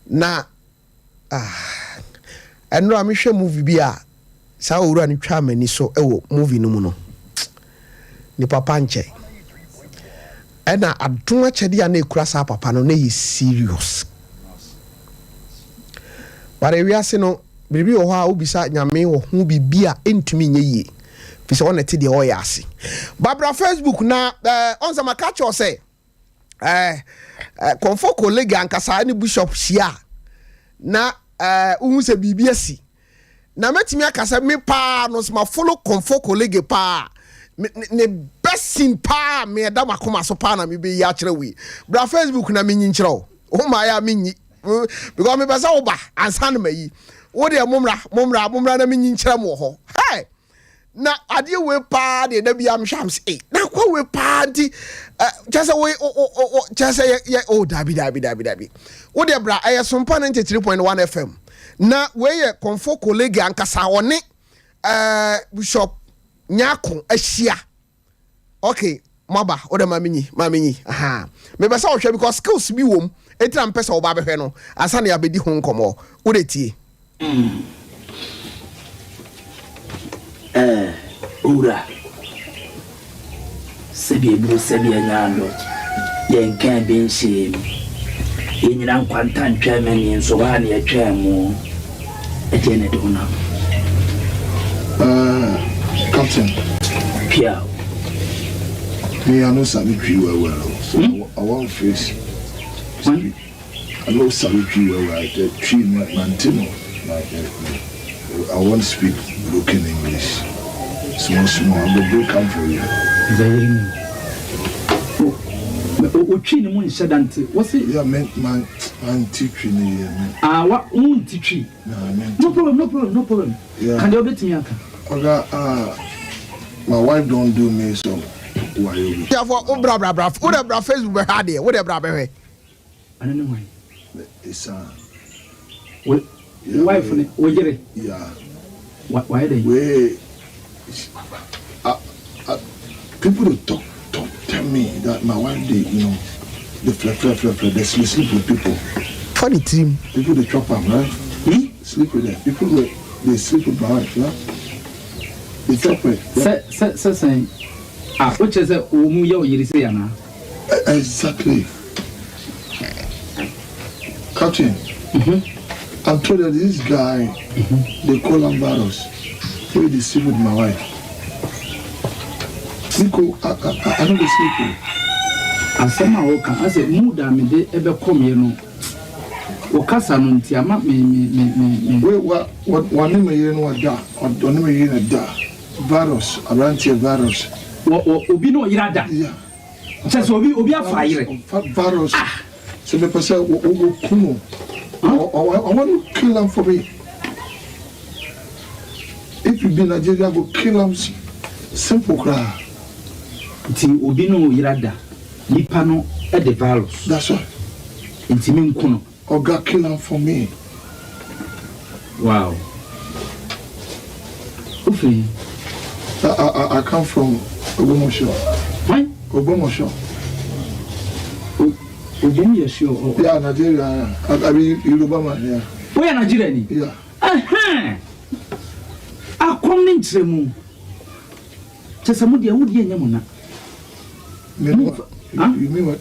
na enro amhwe movie bi a sa owura ni twa mani so ewo movie no mu no ni papa nche ɛna adom akyɛde a na ekura saa papa no na yɛ serious bare wiase no biribi wɔ hɔ a obisa nyame wɔ ho bibi a entumi nye yie fi sɛ wɔn te deɛ ɔyɛ ase babra Facebook na on sama catch us say comfort colleague ankasa ne bishop hia na uhu sɛ bibi asi na metimi akasa me pa no ma follow comfort colleague pa ne besin pa me da makoma so pa na me be ya kyerɛ we bra Facebook na me nyinkyerɛ o ma ya me nyi because me besa oba ansa na mayi wo de momra na me nyinkyerɛ mo ho hey na ade we pa de na bia mhwams na kwa we pa di just we just ye dabi wo de bra Sompa 93.1 FM na we ye comfort colleague ankasa one bishop nyako ahia okay maba wo de mamenyi aha me be say wo hwe because skills bi wom etra mpesa wo ba behwe no asa na ya bedi ho nkomo wo de tie ura sebi nyando yen kan ben shim yenyina nkwanta ntwa mani nso ba na yatwa mu ejene de ona Captain Pia me I know some well so I want face I know some well the tree mantino like I want to speak broken English. Small, I'm going to come for you. Uchini mun shadante. What's it? Yeah, man, teaching me. What teaching? No problem. Yeah. Can you bet me? Okay, my wife don't do me so. Why you? Yeah, for bra. What bra Facebook had there? What bra be? I don't know why. It's what? Wife, what? Yeah. Why are they? Wait. People don't tell me that my wife they fly, they sleep with people. Funny team. People they chop them, right? Sleep with them. People they sleep with my wife, yeah? They chop it. Say, which is a umuyo yirisiyana. Exactly. Captain. I'm told that this guy, they call him Barros. Who they sleep with my wife. Nico, I don't sleep with. I somehow can I say muda me de ebe come here no. Okasa no nti ama me. What one name here no da. One name here da. Barros, around Barros. Obi no yirada. Yeah. Just obi afire. Barros. So the person kuno. I want to kill him for me. If you be Nigeria, go kill him. Simple cry. Ti obi no yirada. Nipa no e the virus. That's right. Inti me nkuno. Oga kill him for me. Wow. Ufi. I come from Ogbomoso. Why? Ogbomoso. Ogbomoso. Yeah, Nigeria. I mean Yoruba man. Yeah. Where Nigeria ni? Yeah. A come ntremu. Chesamu dia wudi enyamo na. You mean what?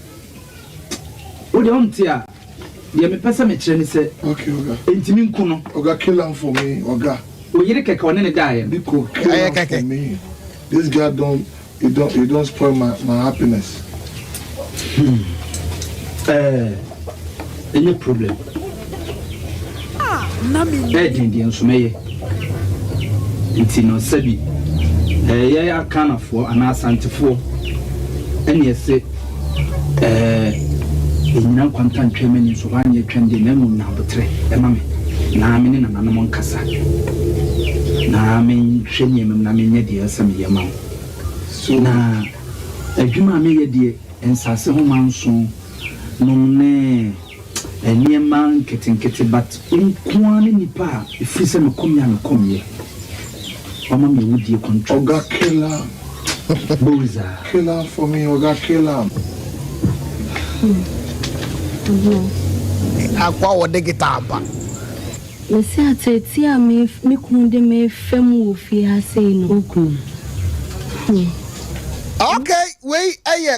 What on tia? Dia me pesa me kire ni se. Okay, Oga. Entimi nkuno. Oga kill him for me, Oga. Oyire keke one ne die. Biko kill him for me. This guy don't spoil my happiness. Any problem? Din nsomeye. Nti no sabi. Ya kanafo ana asantefo. Ene ese enyina kwanta ntwemani nso banye twende na mu na botre emame na me ne na nanom nkasa na me hwenye mem na me nya die asam yema so na adwuma me ye die ensase ho manso nom ne eniema nketenkete but nkuane nipa efiri se me komye mama me wudi control Oga killer Boza killer for me Oga killer akwa wo de guitar ba me se ateti a me kunde me fem wo fi ha sei no okun Okay, we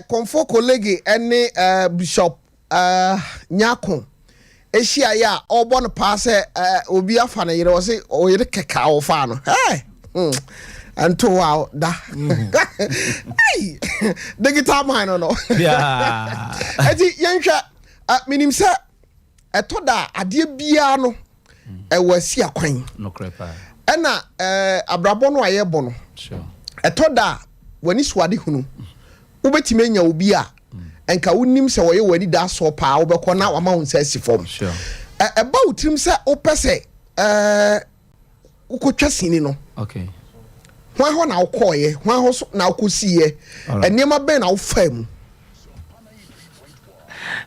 comfort colleague any Bishop Nyako. Eshia ya obon pass obi afana yere wo se o yere keka wo fa no. Hey. Anto wow da. Hey. Digital man no. Yeah. Eti yenhwa minim se etoda ade bia no wasi akwan. No crepa. Ena abrabo no ayebo no. Sure. Etoda wani swade hunu. Ubetime nya obi a enka wonim se woye wani da so pa wobekọ na wama won se asifom. Sure. Eba utrim se opese ukotwa sini no. Okay. Hwan ho na ukoye, hwan ho na ukosiye. Enema ben na ufam.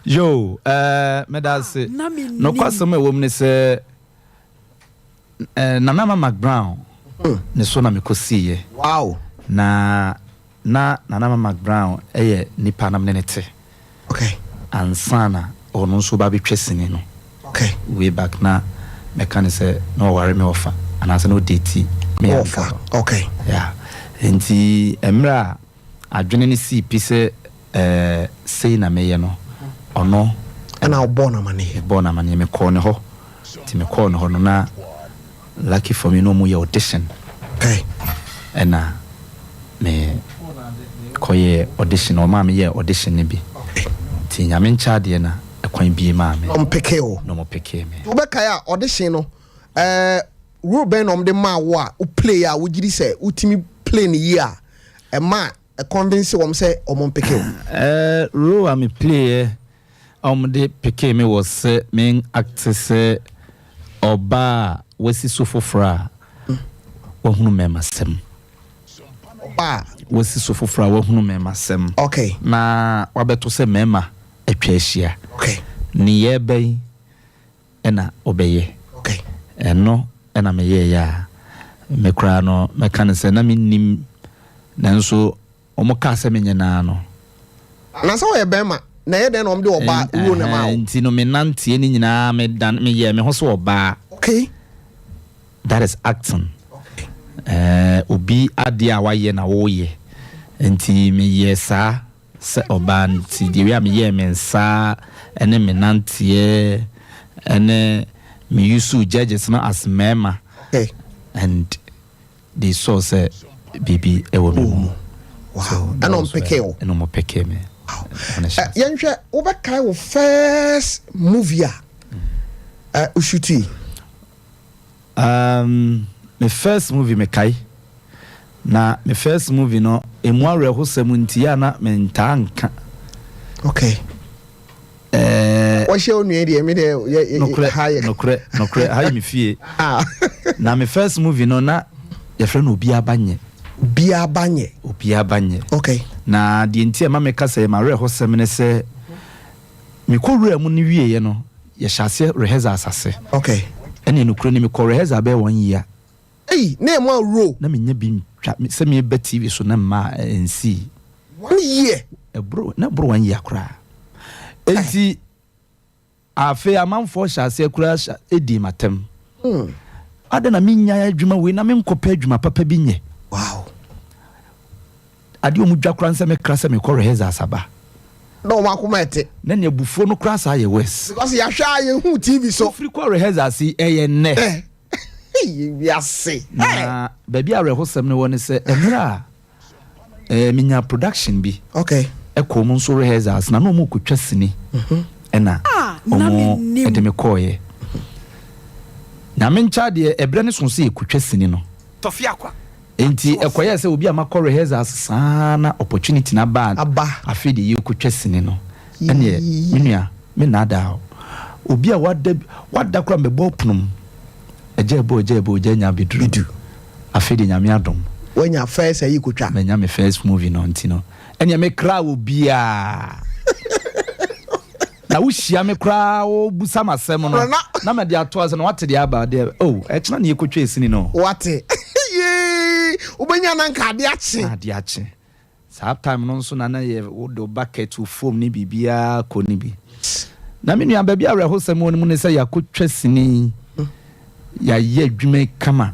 Yo, medase. No kwasome wom ne se Nana McBrown. Ne so na mekosiye. Wow. Na Nana McBrown nipa na mnenete. Okay. Ansana ono nso ba betwesini no. Okay. Way back na mekane se no worry me offer. Anase no date me offer. Okay. Yeah. Enti emra adwene ne si pise sei na meye no. Ono na obona mane. Bona mane me call ne ho. Ti me call ne ho no na lucky for me no mo your audition. Okay. Ena me koye audition o ma me ye audition ne bi. Ti nyame ncha de na ekwan bi ma me. No mpeke o. No mo peke me. Obeka ya audition no Ruben om de ma wo a play a wogiri se utimi play ne yi a ma convince wom se omon peke o. Ro am play de peke me was men act se oba wasi so fofra wo hunu me masem. Oba wasi so fofra wo hunu me masem. Okay. Na wabeto se mema atwa ahia. Okay. Ni ye bai ena obeye. Okay. Eno ena meye ya mekra no mekane se na minim nanso omoka se menyana no. Na so ye bema na ye den om de oba wo na ma. Nti no menante ni nyina me dan me ye me ho so oba. Okay. That is acting. Obi ade a waye na wo ye. Nti me ye sa se oba nti de wi me ye mensa ene menante ene me used to judges now as mema. Okay. And they saw say baby ewo no. Wow. And on peke o. And on peke me. Wow. Yenhwe obeka wo first movie ushuti. My first movie me kai. Na my first movie no emu areho semunti ya na menta nka. Okay. What show me the me no cre how me fie. Na my first movie no na your friend obi abanye. Obi abanye. Okay. Na the entia ma me ka say ma reho semene se me ko wura mu ni wie ye no ye hyase rehearsal asase. Okay. Ene no kro ni me ko rehearsal be 1 year. Hey, na mo ro na me nya bi se me be TV so na ma nsi 1 year. Bro 1 year kra. Enti afi amanfo hyase kura edi matem. Ade na minya adwuma we na me nkopa adwuma papa bi nye. Wow. Ade omu dwa kura nse me kra se me ko rehearsal asaba. No ma kuma ete. Na ne bufo no kra sa ye west. Because ya hwa ye hu TV so. Free ko rehearsal si eye ne. Ya se. Na baby arehosem ne woni se emra minya production bi. Okay. Eko mu nso rehearsals na no mu kotwa sini. Ena omo edeme koye. Na mencha de ebre ne sonso e kotwa sini no. Tofiakwa. Enti ekoye se obi amako rehearsals sana opportunity na ba afi de yekotwa sini no. Ene menua me nada obi a wada kura mbebo punum. Ejebo nya bidu. Afi de nyame adom. When your first you could try. Me first movie no ntino. Enya me kra obi a. Na wuhia me kra o busa masem no. Na me de ato ase no wate de aba de. Oh, ekina na yekotwa esini no. Wate. Ye! Ubenya na nka ade ache. Ade ache. Sometime no nso na ye do bucket to foam ni bibia ko ni bi. Na me nua ba bia rehosem woni mu ne se yakotwa sini. Ya ye adwuma kama.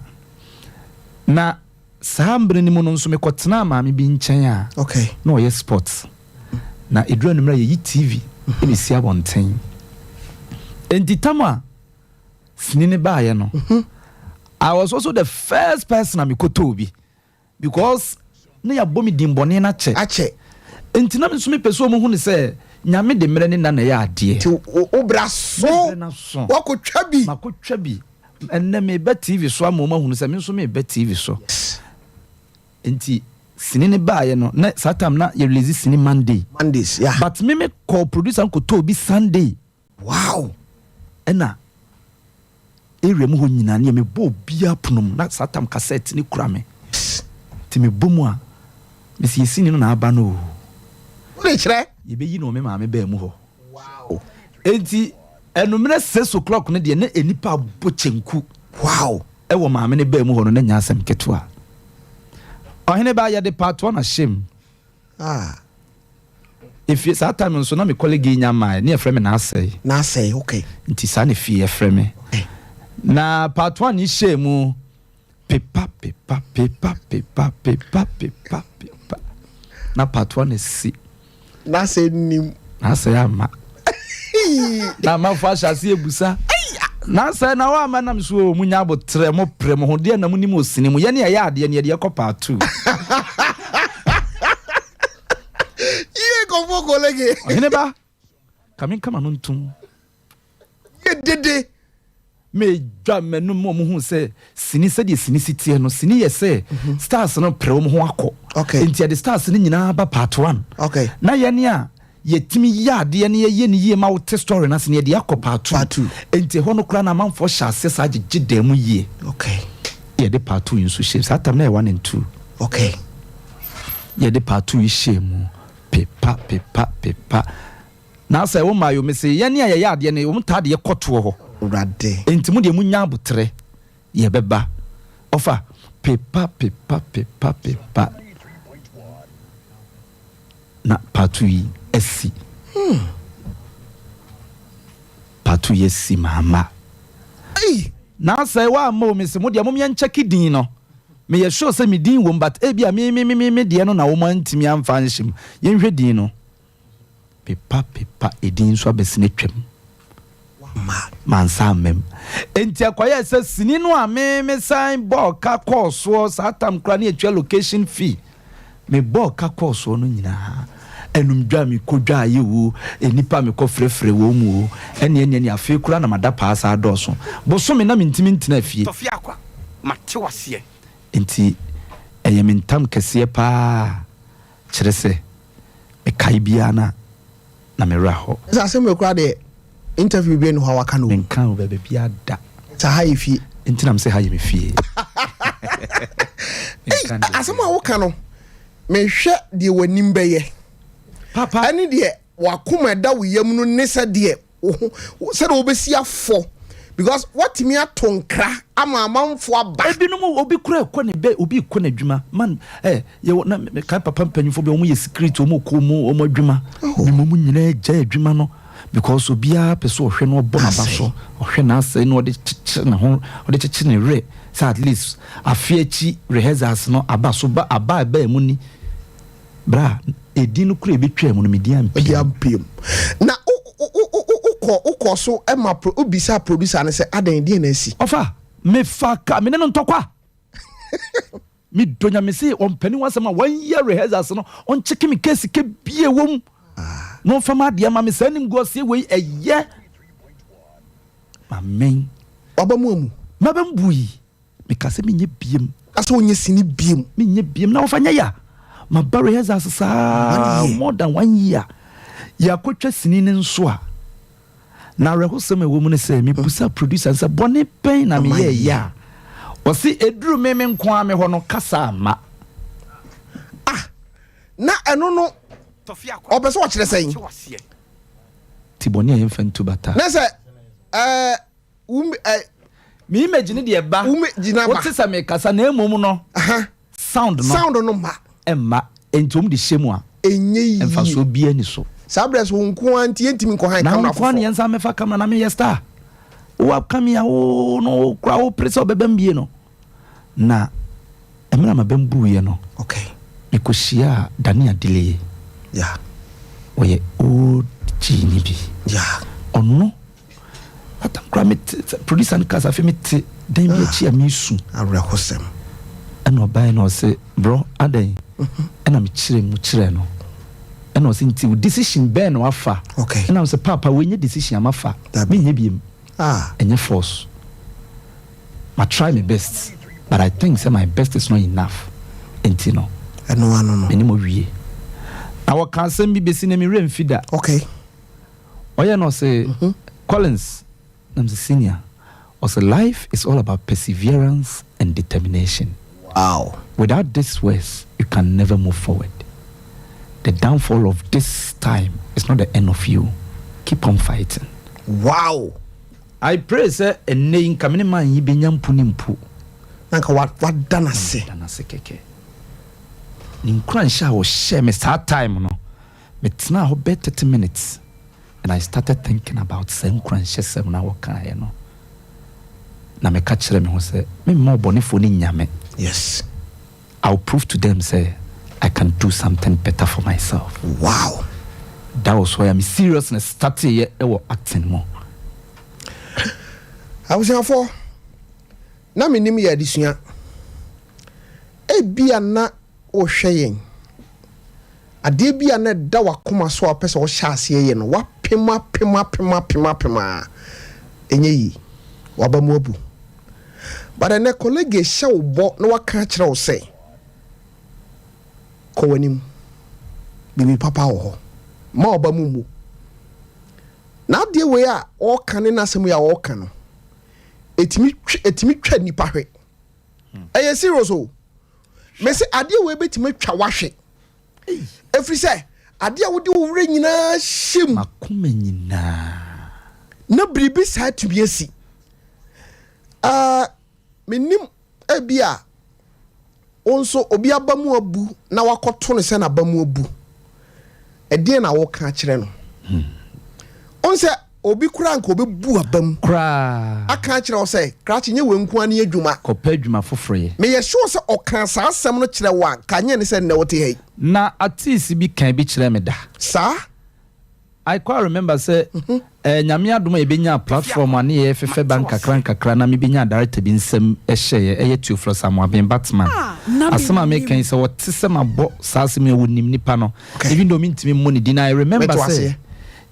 Na sambre ni mu no nso me kotena ma me bi nkyɛn a okay na ɔyɛ sports na eduro no mra yɛ TV e be sia bonten enti tama sini ne ba yɛ no I was also the first person I koto bi because na ya bomi dimbone na che enti na me so me peso mo hu ne se nyame de mre ne na ya ade ti obra so wakotwa bi makotwa bi enne me be TV so amoma hu ne se me so me be TV so enti sini ne ba ye no na satam na ye release sini Mondays yeah but me co-producer ko to bi Sunday wow ena area mu ho nyina ne me bo bia ponom na satam cassette ni kura me ti me bomu a me si sini no na aba no le kire ye be yi no me ma me ba mu ho wow enti enumre 6 o'clock ne de na enipa bo chenku wow e wo ma me ne ba mu ho no na nya asem ketua ohene ba ya de part 1 ashim if you that time so na me colleague nya ma ne efre me na asay okay nti sa ne fie efre me na part 1 ni shemu pepa na part 1 is na say nim na say ama na ma fa shase ebusa na say na wa ma nam so munya abotre mo pre mo ho de na munim osini mu ye ne ya ade ne ye part 2 ye go for colleague ohene ba kamin kama no ntum ye dede me dwa menu mo hu se sini se de sini sitie no sini ye se stars no pre mo ho akọ okay enti de stars ni nyina ba part 1 okay na ye ne a yetimi ya de ne ye ni ye ma wo te story na sini de akọ part 2 enti ho no kra na manfo hyase sa gigida mu ye okay ye de part 2 inso shape satam na 1 and 2 okay ye de part 2 shame pepa na say wo mayo me say ye ne ye ya de ne wo mta de ye koto ho rade enti mu de mu nya abotre ye beba ofa pepa na patui esi patui esi mama na say wa mo me se mu de mo me ncheki din no me ye sure say me din wo but e bia me de no na wo man ntimi amfa nhim ye nhwe din no pepa edin so abesine twem mansa mem enti akoya se sini no a me sign ball ka course so satam kra na etwa location fee me ball ka course no nyina enum dwa mi kodwa yewu enipa me ko frefre wo mu ene afi kura na mada pass adoso boso me na mentimi ntina fie Tofiakwa mate wase enti eyementam kese pa kyerese me kai bia na me raho za se me kura de interview bi no ha waka no nkan o bebe bia da ta ha ifi enti na me se ha ye me fie asema wo ka no me hwe de wanim beye papa ani de wakoma da wo yam no ne se de se de obesi afo because what me atonkra ama amanfo aba ebi no obi kura ekọ ne be obi ekọ na adwuma man ye na me kan papa mpanyifo be omo ye secret omo ko omo adwuma ni momu nyina gya adwuma no because obia peso ohwe no obo na baso ohwe na asai no de chichi na ho de chichi ne re so at least afiachi rehearsals no abaso ba aba mu ni bra edi no kura ebetwa mu no mediam na uko so ema obisa producer ne se adan die na asi ofa me faka me no ntokwa mi donya me se on pani wasema 1 year rehearsals no on check me case ke bie wom no fama de ma me sanim go se we eye amen obamu mabambui me kase me nye biem aso onye sini biem me nye biem na ofanya ya ma ba rehearsals sa more than 1 year ya kotwa sini ne nso a na rehosem e wo mu ne se me busa producer se bone pen na me ye ya o si eduru me nko a me ho no kasa ma na eno no Tofiakwa obeso wo kire sen ti bone a yemfa ntu bata na se me imagine de ba what is a me kasa na emom no sound no ma emma entum de hyemu a enye yi emfa so bia ni so sabres wo nko anti entimi nko han kamera fo na yensa me fa kamera na me yesta wo upcoming o no kra wo press obebam bie no na emra mabembu ye no okay mikoshia Dania delay yeah oye old gini bi yeah ono atankra producer ni kasa femete den bi achi amisu awrehosem eno bai no say bro adan ena me kire mu kire no ena o say nti decision ben no afa okay ena o say papa we nye decision amafa me nye biem enye force I try my best but I think say my best is not enough enti no eno ano no Menim owie our cousin bi besi na me remfida okay oya no say Collins I'm the senior also life is all about perseverance and determination. Wow. Without these words you can never move forward. The downfall of this time is not the end of you. Keep on fighting. Wow. I pray say enne nka me man yi benya mpu nanka what dana se keke ni nkran sha wo share me that time no me tena ho bet 30 minutes and I started thinking about some nkran sha sem na wo kan ye no na me ka kire me ho say me mo bonefo ni nyame. Yes, I'll prove to them say I can do something better for myself. Wow. That was why I'm seriousness started here acting more. I was here for na Menim ya disua bia na o hweyen ade bia na da wakoma so apese o hyase ye no wapema enye yi wabamu abu but na colleague hye wo bo na waka kire wo say ko wanim bibi papa wo ho ma obamu mu na de we a o kan na asem ya o kan no etimi twa nipa hwe eye serious o me se ade we betimi twa wahwe every say ade a wode wo wure nyina hyem makoma nyina na bribi sa tumi asi Menim ebia onso obi abamu abu na wakoto no se na abamu abu ede na wo ka kire no onse obi kura nka obi bu abam kura aka kire wo se krachi nye wenku ani adwuma kopa adwuma foforo me ye sure se okan sa asem no kire wa ka nye ne se ne wote hei na artist bi kan bi kire me da sa I quite remember say nyame adom e benya platform ani e fefe bank kakra na me benya director bi nsem e hye e Tofiakwa Samuaben Batman asema me kan say what sem abo saasem e wonim nipa no even though me ntimi money din I remember say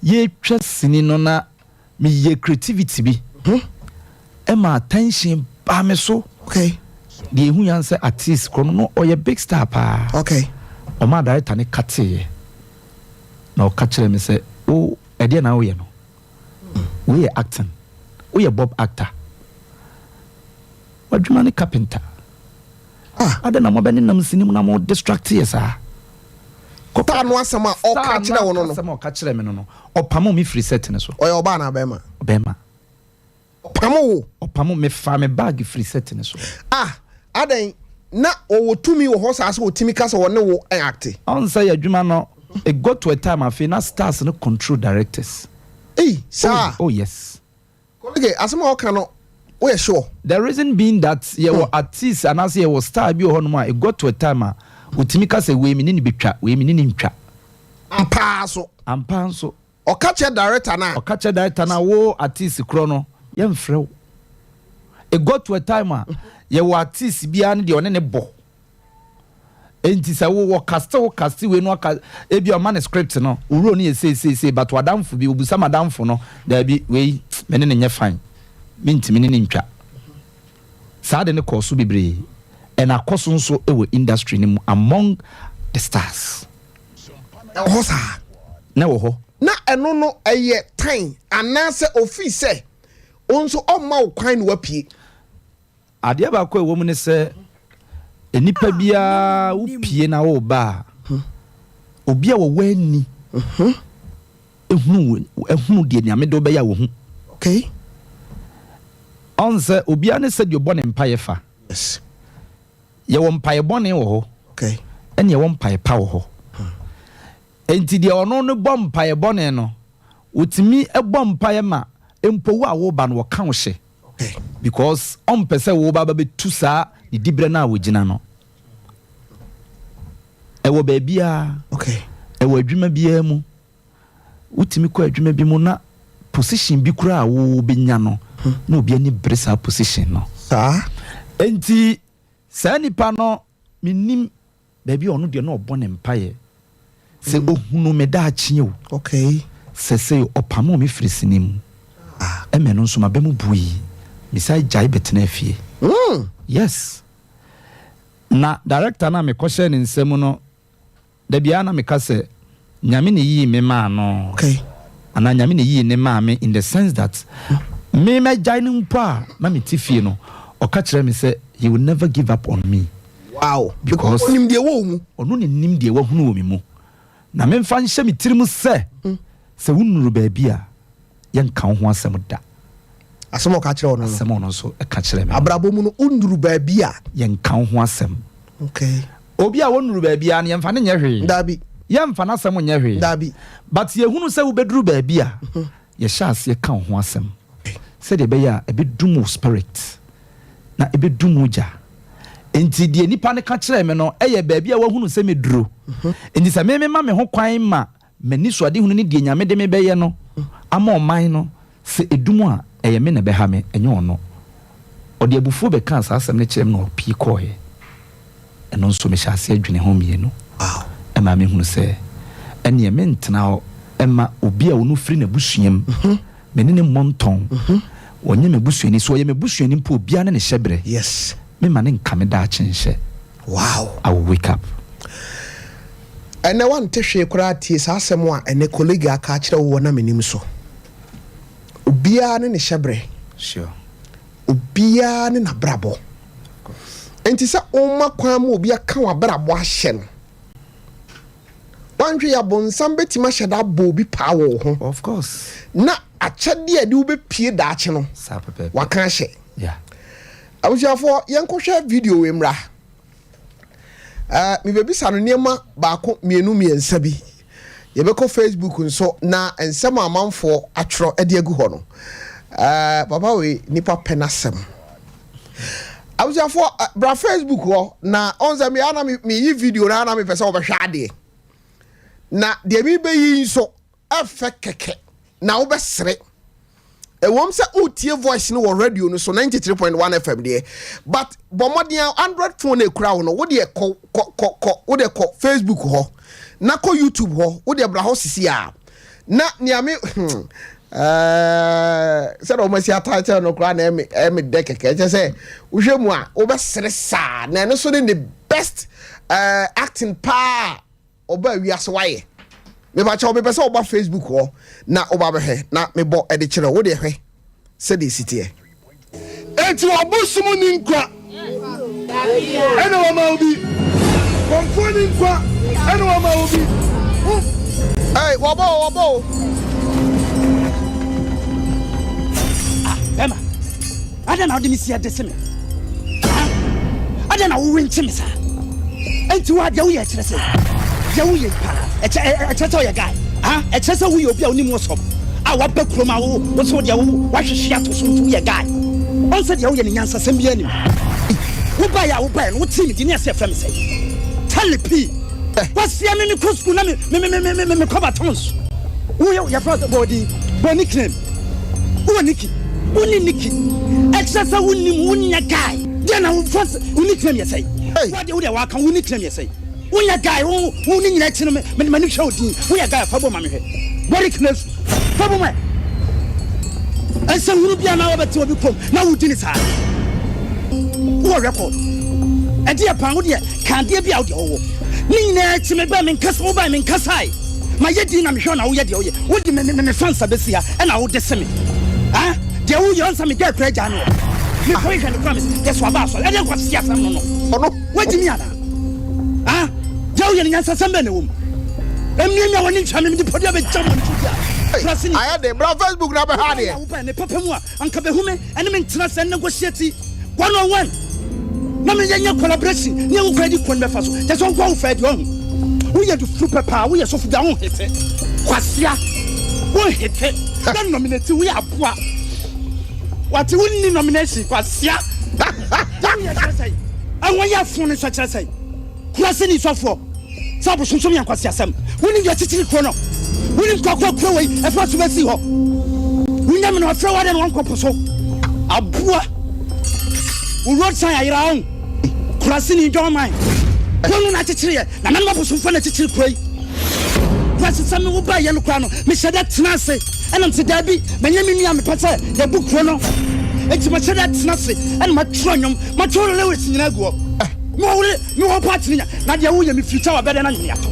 ye twa sini no na me ye creativity bi e ma attention ba me so okay the hu yan say artist kono no o ye big star pa okay o ma director ne kate na o ka kire me say oh ede na we no we acting we Bob actor wadwuma ne carpenter ada na mo bani nam sinim na mo distract yesa kota no asema o ka kire wo no asema o ka kire me no opamo me free set ne so o ye oba na bema opamo me fa me bag free set ne so adan na o wotumi wo ho sa so otimi ka so wo ne wo act on say adwuma no it got to a time I feel stars no control directors. Sir. Oh yes. Okay, asema o kan no we are sure. The reason being that you were artists and as you were star bi ho no it got to a time utimi ka say we mini betwa we mini ntwa. Ampa so. O ka che director na wo artist kro no ye mfrew. It got to a time you were artist bia ne de one ne bo. Enti sa wo cast we no ka ebi o manuscript no uro ni say but wadamfo bi obusa madamfo no da bi we me ne nye fine mintimi ne ntwa sa de ne koso bibre and akoso nso ewo industry ni among the stars hosa na wo ho na eno no eye time anase office onso o ma wo kwan no wapie ade ba ko ewo mu ne se enipa bia upie na wo ba obi a wo wani ehunu de nyame do be ya wo hu okay onse obi a ne se de obone mpaye fa yes ye wo mpaye bone wo ho okay ene ye wo mpaye pa wo ho enti de ono no bom mpaye bone no utimi ebom mpaye ma empowu a wo ba no wo kan wo hye okay because on pese wo ba be tu sa di dibre na wo gina no ɛwɔ baabia okay ɛwɔ adwuma biara mu wotimi kɔ adwuma bi mu na position bi kura wo benya no na obi ani bresa position no enti saa nipa no menim baabi ɔno de na ɔbɔ ne mpaye sɛ ohunu me da akye o okay sɛ ɔpamo me firi sinim ɛmɛ no nso ma bɛmu bui misai jai betena fie yes na director na me kɔhyɛ ne nsɛm no da bia na me ka sɛ nyame ne yi me ma no okay ana nyame ne yi ne ma me in the sense that me jai no mpa ma me ti fie no ɔka kyerɛ me sɛ he will never give up on me. Wow, because onim de wo mu ono ne nim de wo hunu wo me mu na me mfa nhyɛ me tirim sɛ sɛ wonuru baabi a yɛnka ho asɛm da asɛm ɔka kyerɛ ɔno asɛm ɔno so ɛka kyerɛ me abrabɔ mu no wonuru baabi a yɛnka ho asɛm okay obi a wonuru baabi a ne yɛmfa ne nyɛ hwee dabi yɛmfa na asɛm nyɛ hwee dabi but yɛhunu sɛ wobɛduru baabi a yɛhyɛ aseɛ ka ho asɛm sɛ de bɛyɛ a ɛbɛdum wo spirit na ɛbɛdum wo gya enti die nipa ne ka kyerɛ me no ɛyɛ baabi a wahunu sɛ meduro enti sɛ me ma me ho kwan ma mani so ade hunu ne die nyame de me bɛyɛ no ama ɔman no sɛ edum a ɛyɛ me na bɛha me ɛnyɛ ɔno ɔde abufuo bɛka saa asɛm ne kyerɛ me na ɔpii kɔɔyɛ ɛno nso mehyɛ ase adwene ho mmienu ɛma me hunu sɛ ɛneɛ mentena hɔ ɛma obi a wɔno firi n'abusuam mene ne mmɔntɔn wɔnyɛ m'abusuani so ɔyɛ m'abusuani mpo obia ne ne hyɛberɛ yes me ma ne nka me da akyenhyɛ wow I will wake up ɛnɛ wante hwee koraa tie saa asɛm a ɛnɛ colleague aka kyerɛ wo na menim so obia ne ne hyɛberɛ sure obia ne nabrabɔ enti sɛ ɔma kwan mu obia ka wabrabɔ ahyɛ no wanhwe ya bonsam betima hyɛ da bɔ obi paa wo ho of course na akyɛde a de wobɛpie daakye no waka hyɛ yeah abusuafo yɛnkɔhwɛ video we mra me bebisa no nneɛma baako mienu miensa bi yɛbɛkɔ Facebook nso na nsɛm amanfo atwerɛ ɛde agu hɔ no papa we nipa penasɛm abusuafo bra Facebook hɔ na onza me ana me yi video na ana me pɛ sɛ wobɛhwɛ ade na de mi bɛyi nso afɛ kɛkɛ na wobɛsere ewom sɛ utie voice no wɔ radio no so 93.1 FM there but bomodian Android phone e kura no wo de kɔ wo de kɔ Facebook ho na kɔ YouTube ho wo de bra ho sisi a na nia me sɛ do masi ataache no kura na me de keke che sɛ wo hwɛ mu a wo bɛsere saa na no so the best acting pa oba wiase waye me ba cha obi pese oba Facebook ho na oba behwe na me bo e de kire wo de hwe se de sitie enti obusum ni nkwa ene wa ma obi konfo ni nkwa ene wa ma obi hey wobo Emma ada na odimi sia de se me ada na wo wenti me sa enti wa de wo ye kire se ya wo ye pa eche ye guy eche se wo ye obi a onim wo som a wa ba kroma wo so de wo wa hwehwe ato so wo ye guy on se de wo ye nyansa sem bi anim wo ba ya no team di ne se fam se talipi wasia me ko school na me ko batons wo ya first body nickname wo niki eche se wo nim wo nya guy de na wo first wo nickname ye say what de wa kan wo nickname ye say Unya guy, who need to many show team. We are guy, Fabo Mammy. Very close. Fabo man. And some will be an hour to become now. Who did it? What record? A dear Paudia can't be out your home. Nina to me, Bamin Castle by Min Casai. My yet I'm sure now yet. What do you mean, France Abessia, and I would decimate? Ah, the old young some get great Jano. You can promise. That's what I said. I don't want to see some no. What do you mean? Ah? Jawye nyansa sembe ne wom emnyanya woni ntwame me podi abe jam ntudia aya de bra Facebook na be ha de wo ba ne papa mu a anka be hume ene me ntena se negotiate 1-on-1 na me yenya collaboration ne wo kwadi kon be fa so te so wo fa di on wo ye du super power wo ye so fuda ho hete kwasia wo hete dan nominate wo ya aboa wati wonni nomination kwasia dan ye say anwo ya fun so kire say Kurase ni sofo Sabu Sumsumi and Kwasiasam. Winning your titty chrono. Winning Coco Croway, a first to see her. Winning no throw out and one coposo. A boa. Who wrote sign around. Crossing in your mind. One not a tree, and I'm not some fun at titty cray. Press some who buy yellow crown, Miss Shadat Nase, and I'm to Debbie, Benjamin Yamapata, the book chrono. It's my Shadat Nase, and my tronium, my total Lewis in Agua. No partner, not your William if you tell a better than Yato.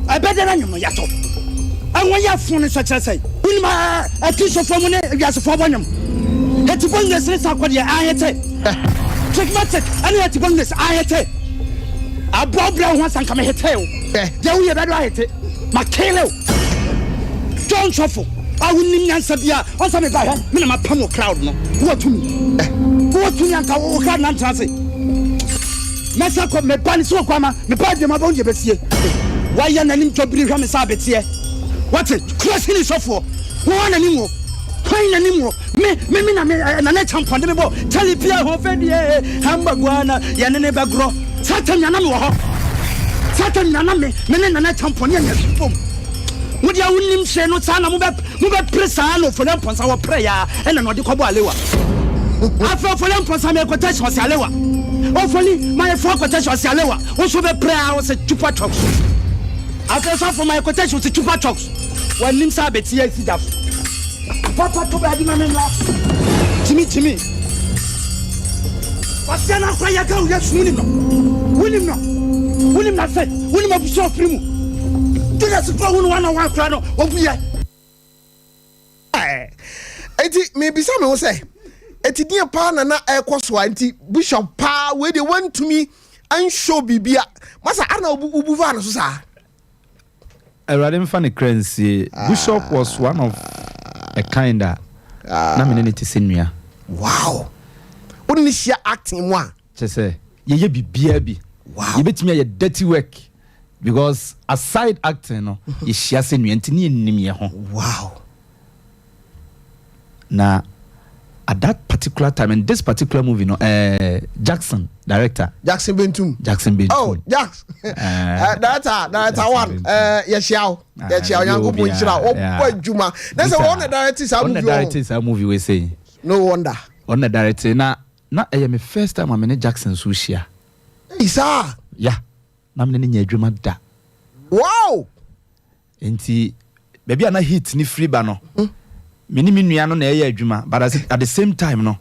I better than you, Yato. And when you have phone such as say, will my a teacher from one as a for one. Let to bring this list up with your eye at it. Take my tech, and let to bring this eye at it. I brought brown once and come here tail. There we have right it. My Kalo. John Shuffle. I wouldn't answer Bia on some guy, minimum pummel crowd. What to me? What to me? I can't answer. Mesa ko me pani so kwama me pa de mabon je besie why ya nanim to biri hwa me sa betie what cross ni sofo wo nanim wo kwan nanim wo me na champion de me bo tali pia ho fe de hamba gwana ya ne bagro satan ya na me wo ho satan na me na champion ya nyasupom wo dia wonim hye no sa na mo be presa no for dem ponsa wo prayer e na no de kobo alewa afa for dem ponsa me ko touch hosi alewa hopefully my four quotation was alewa also be prayer was a chupa talks after so from my quotation was a chupa talks when nim sa beti ya sidaf papa to be na la timi wasiana kwa ya ka uya sunim no fe wunim abuso primu tena se kwa wonu wana wan kra no obuye eti me bisa me wo say eti dia pa na ekoso anti bishop pa we dey want to me and show bibia masa ana ubu va no so sa Erade mfa ne crancy bishop was one of a kind na me ne ti senua wow woni share acting mo a chese ye bibia bi wow ye betimi ye dirty work because aside acting no ye share senua ntini nim ye ho wow na at that particular time in this particular movie no Jackson director Jackson Bentum oh Jax director one yesiao yankopo nchira opajuma na say one director sa movie we say no wonder on the director na me first time am in Jackson so share isa yeah na me nya adwuma da wow enti baby ana hit ni free ba no Menim nua no na eya adwuma but at the same time no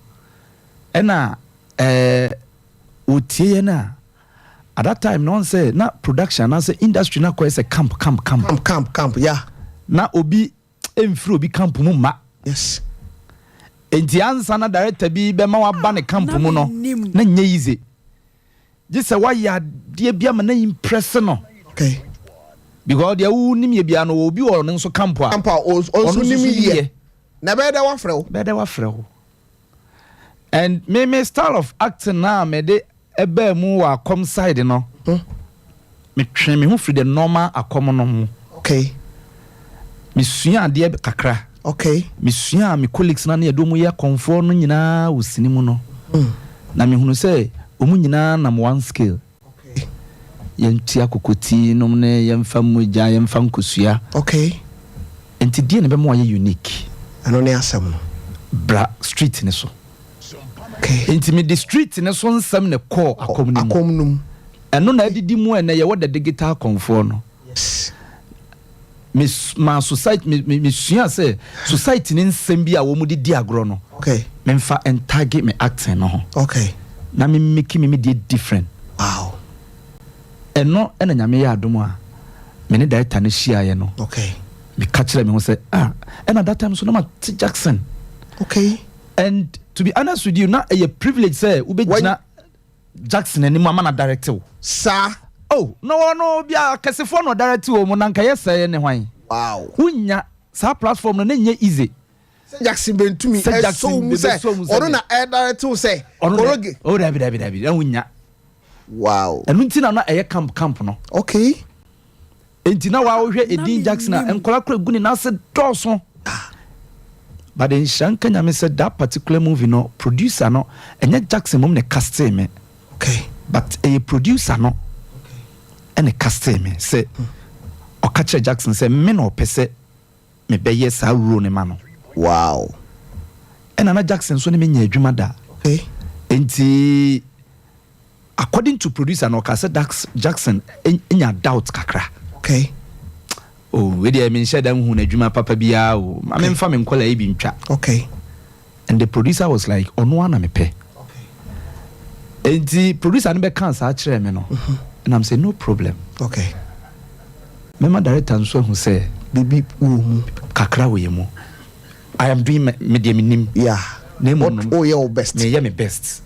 ena otie na at that time no say na production na say industry na ko say camp yeah na obi emfiri obi camp mu ma yes enti ansa na director bi be ma wa ba ne camp mu no na nya easy just why ya de bia ma na impress no okay because dia wu nim ye bia no obi wo no so camp also nim ye na better wa frɛ and me style of acting na me de ebe mu wa com side no me twen me hu free the normal akom no mu okay me sua ade kakra okay me sua me colleagues na do mu ye comfort no nyina wosini mu no na me hunu sɛ omu nyina na one scale okay yentia kokoti no ne yemfa muja yemfa nkosua okay enti die ne be mo ye unique ano ne asam no bra street ne so okay enti me the street ne so nsam ne call akomnum eno na adidi mu ene ye woda digital comfort no yes my society me sua say society ne nsam bi a wo mu di agro no okay me mfa and target me acting no okay na me make me dey different wow eno ena nyame ya adom a me ne director ne hia ye no okay me catch me say and at that time so no ma Jackson okay and to be honest with you na a privilege say we be gina Jackson ani mama na direct o sir oh no bia kasefo no direct o mo na nka yesa ne hwan wow unya sa platform no na nya easy Jackson Bentumi so mu say ono na direct o say oroge oh dabi unya wow enu ntina na eye camp no okay enti na wa hwe Edin Jackson enkola kura guni na se doso but in Shanka nyame said that particular movie no producer no enye Jackson mom ne cast me okay but a producer no ene caste me say okache Jackson say me no pese me beye sa ro ne ma no wow ena na Jackson so ne me nya adwuma da okay enti according to producer no ka say Jackson enya doubt kakra okay oh we dey me share dan hu na adwuma papa bia o ma me mfa me nkola e bi ntwa okay and the producer was like ono ana me pe and the producer no be kan sa kire me no and I'm saying no problem okay mema director nso hu say bibi kakra wo yemu I am doing Menim yeah name oh your best me me best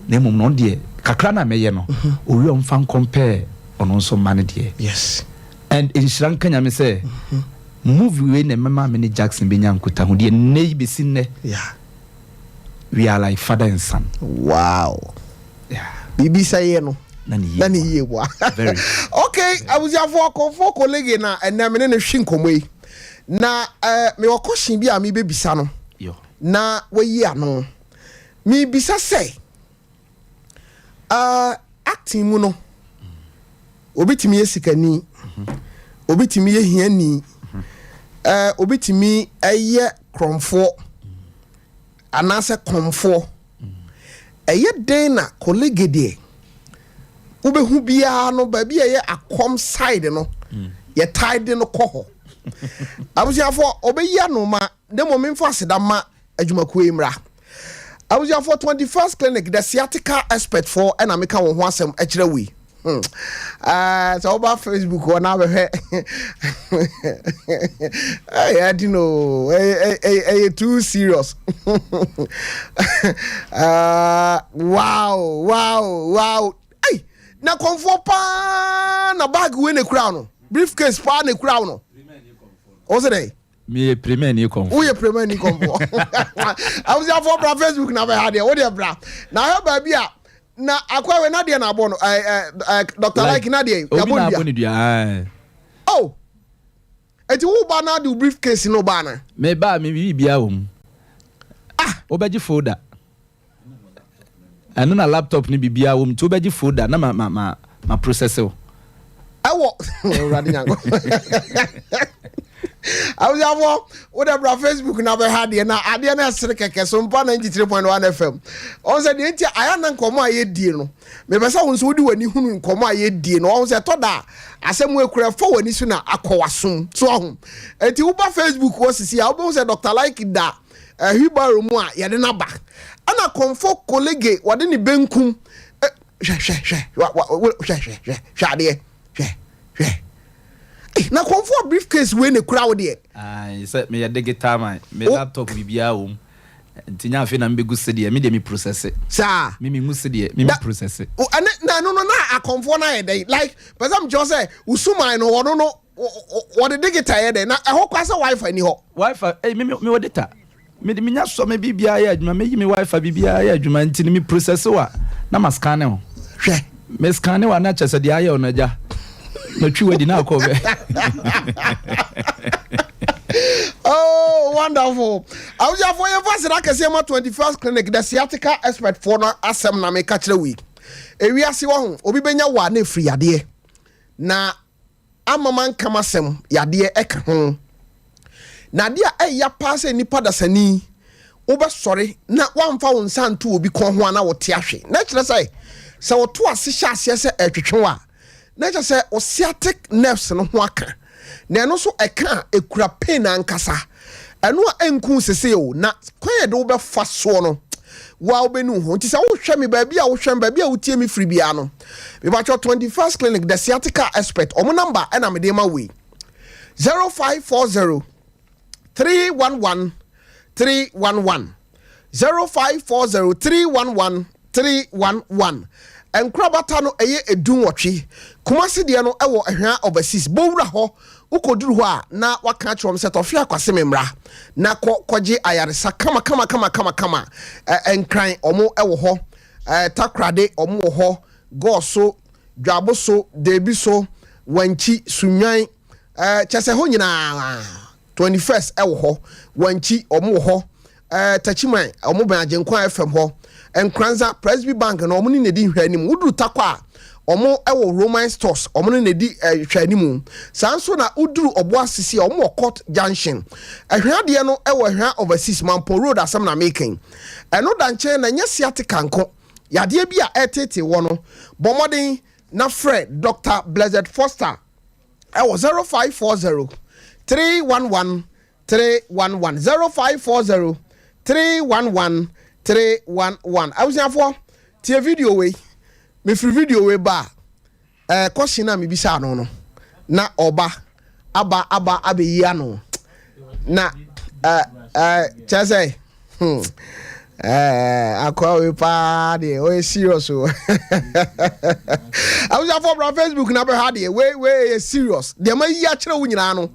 name no de kakra na me ye no owi on fan compare ono nso man de yes and in Sri Kenya me say movie we na mama me Jackson be nyankuta hu de ne be sinne yeah we are like father and son wow yeah bibi say no nani ye wa very okay abuzafo konfo colleague na enamene ne hwinkomo yi na me wakoshin bi a me bebisa no yo na wayi ano me bisa say acting mu no obitimi yesikani obitimi yehiani obitimi eye kromfo anase kromfo eye den na colleague de ubehu bia no ba bia ye akom side no ye tied no koho abusiafo obeya no ma demo memfa sedama adwumaku emra abusiafo 21st clinic the sciatica expert for na meka wo ho asem akire wi so over Facebook or now I don't know too serious wow hey na comfort pa na bag we ne crown briefcase pa ne crown o se dey me premier ni comfort we premier ni comfort I was there for Facebook na be had o dey bra na ha ba bia na akwa we na de na abo no Dr. Like na de ya bo dia oh eti wo ba na de briefcase no ba na me ba me bibia wo obeji folder anu na laptop ni bibia wo mti obeji folder na ma processor awo radi nyango awusiafo whatever Facebook na be had na ade na sere keke Sompa 93.1 FM on say de nti aya na nkomo aye die no me be say won so wodi wani hunu nkomo aye die no on say to da asem ekura fo wani su na akọwasom so ho enti wo ba Facebook wo sisi a wo say Dr. Like da hibaro mu a ye de na ba ana konfo colleague wade ni benkum hwe na comfort briefcase we ne crowd there say me digital man me laptop bibia wo ntinya afi na mbegu sede me de me process sa me ngu sede me process na no a comfort na dey like but I'm just say usuma no wono no what the digital there na ho kwase wifi ni ho wifi me wo data me de nya so me bibia ya adwuma me yi me wifi bibia ya adwuma ntini me process wa na ma scan ho hwe me scan wa na chese de aye onaja na twi na akobe oh wonderful awuja for your first rakese ma 21st clinic the sciatica expert for na asem na me ka kire wi ewiase wo ho obi benya wa na free yade na amaman kama sem yade eka ho na dia eya pass nipa dasani obe sori na wamfa won santu obi kon ho na wote ahwe na kire sai se woto ase hya ase se etwetwe na just say sciatic nerves no ho aka na eno so eka ekura pain ankasa eno enku sese o na kwaye de wo be fa so no wa obenu ho nti say wo hwe me ba bia wo hwe ba bia wo tie me free bia no me ba 21st clinic the sciatica expert omo number na me de ma we 0540 311 311 0540 311 311 enkrabata no eye edun wotwe kumase de no ewo ehwa overseas bowura ho ukoduru ho a na waka chrom se Tofiakwa sememra na koje ayaresa kama enkran omo ewo ho takrade omo wo ho goso dwaboso debiso wanchi sunwan chese ho nyina 21st ewo ho wanchi omo wo ho tachiman omo ban agenkwan FM ho enkranza Presby Bank na omo ni nedi hwanim wudu takwa omo ewo Roman stores omo ne di hwanimu sanso na uduru obo asisi omo court junction ehwade no ewo hwa overseas Mampo road asem na making eno danche na nya siate kanko yade bi a etete wo no bomoden na Fred Dr. Blessed Foster ewo 0540 311 311 0540 311 311 awusiafo tie video we me free video we ba question na me bisa no na oba aba abeyi ano na chese akwa we pa de o serious o awusiafo bra Facebook na be ha de we serious de ma yi a kire wo nyina no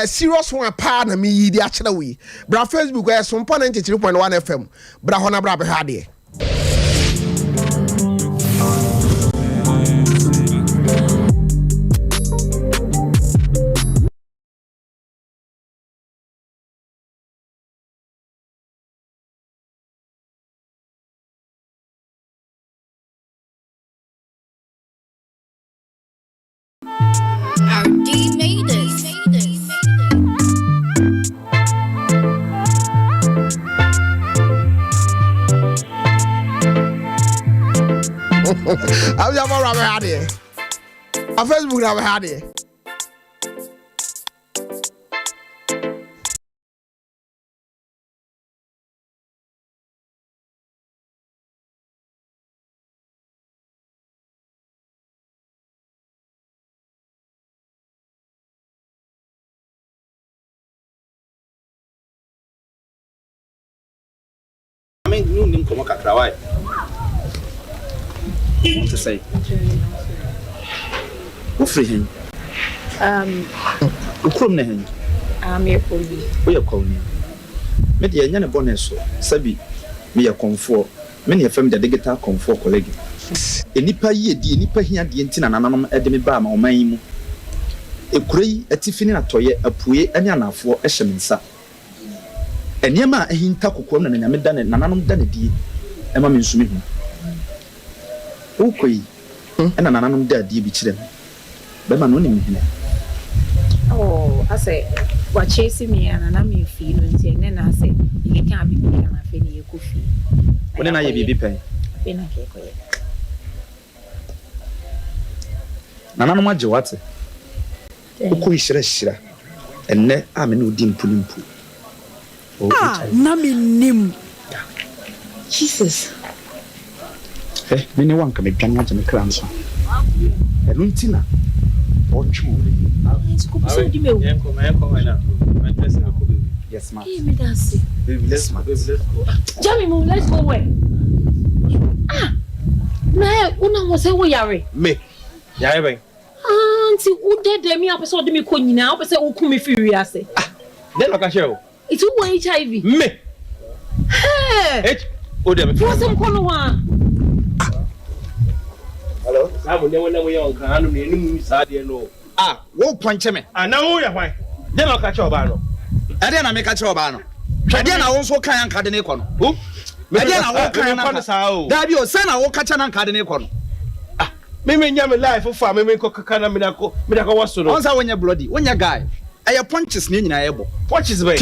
serious one pa na me yi di a kire we bra Facebook Sompa 93.1 FM bra ho na bra be ha de I was about to have it. A Facebook have had it. I mean, you need to come back right. What to say? Who free him? Who come near him? Here for you. We are calling. Maybe a young bonus, Sabi, me a comfort. Many of them that they get a comfort colleague. A nipper ye, the nipper here, the intin and anonymous Edemy Bam or Maim. A cray, a tiffin at toy, a puy, and yana for a sheminsa. And Yama a hint taco corner and I made done it, Nanam done it, and Mammy swimming. Okay, and an anonymous dead, dear bitch them. But my name. Oh, I say, what chasing me and I'm in feelings, and then I say, you can't be me and my family coffee. When I be pay? Nanama Jawate. Who is Reshira? And ne I'm a new dim pulimpu. Menim. Jesus. Many one can make Janya and Cranson. And Luntina. Or Chew. Yes, ma'am. Let's go. Jamie, let's go away. Na una was a yare. Me. Yare. Auntie, who did me up so me could now, but say, oh, come if you say. Then I can show. It's who HIV. Me. Hey, oh, there was some corner. Hello, I will never know your uncle. Ah, won't punch me. I know why. Then I'll catch your banner. And then I make a chobano. Then I also can't cut an econ. Who? Then I won't cut that your son. I won't catch an cut an econ. Ah, maybe you have a life of family. Cocana Minaco was to know when you're bloody. When you're guy, I punches near your elbow. Punches way.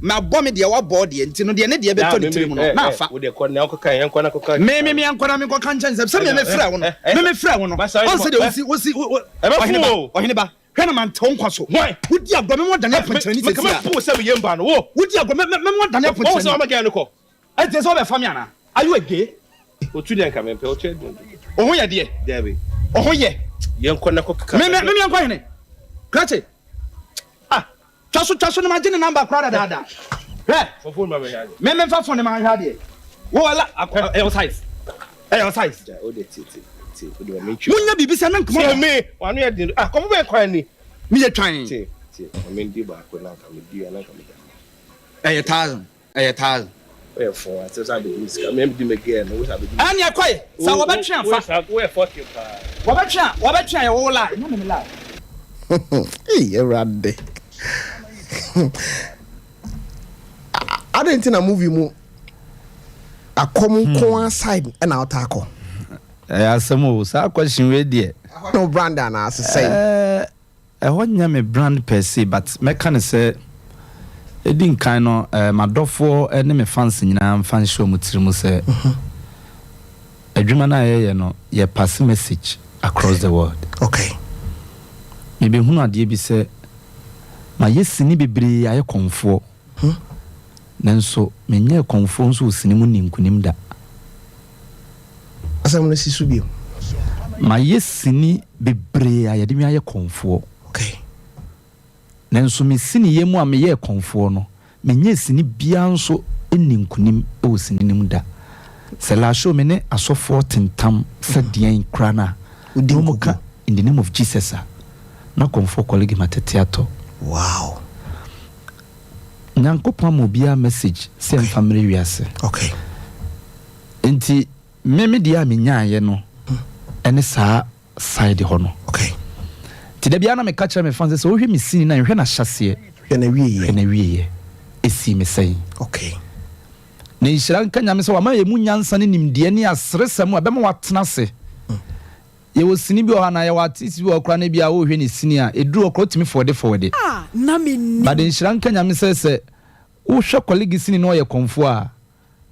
My bomb the our body and Tino the Nadia Beton. Now, with the Cornelco and Quanaco. Maybe me and Quanamico conscience. Some of the Frown. Also, Hanaman Tonquaso. Why? Would you have got more than a punch? Would you have got more than a punch? I'm mechanical. I just all a Famiana. Are you a gay? Or two then come and pilcher? Oh, yeah, dear, Debbie. Oh, yeah. Young Quanaco. Maybe I'm going it. Catch it. Ah, just imagine a number crowded. For full memory. Men for the man had it. Well, I was size. I was size. Oh, that's it. When you be sending me, one year did. Ah, come back quietly. Me a trying. I mean, Diba could not come with you and I come again. A thousand. Wherefore, I says I do this. I remember him again. And you're quiet. So, what about you? Where 40? What about you? All lie. No, no, lie. Hey, Randy. I didn't think a movie. A common side and I'll tackle. Asemo sa question we there. No brand and as say. Nya me brand per se, but me can say edin kind no my dofo ne me fans nyina fan show mutirimu say adwuma na ye no ye pass message across the world. Okay. Me be hunu ade bi say ma yesini bebre aye konfo. Nanso me nye konfo nso osini mu ninkunim da. Asam no sisu bi. Ma yesini bebre aye de me aye konfo. Okay. Nanso me sini yemu a me ye konfo no me nye sini bia nso eninkunim e osini nim da. Se la show me ne asofo tentam sadian krana udimoka in the name of Jesus na konfo colleague mateteato. Wow. Nyankopon mo bia message se family wiase. Okay. Enti me dia me nyaaye no ene saa side ho no. Okay. Ti da bia na me catch me fans say ohwe me sini na nhwe na hyase na wiye esi me sei. Okay. Na nhira nka nyame se wa ma emu nyansa ne nimde ne asresam abema watena se. Ye wo sini bi o hana ye watisi bi okra na bia wo hwe ne sini a eduru okra timi forward. Na me ni. But nhira nka nyame se wo hwe colleague sini no ye konfo a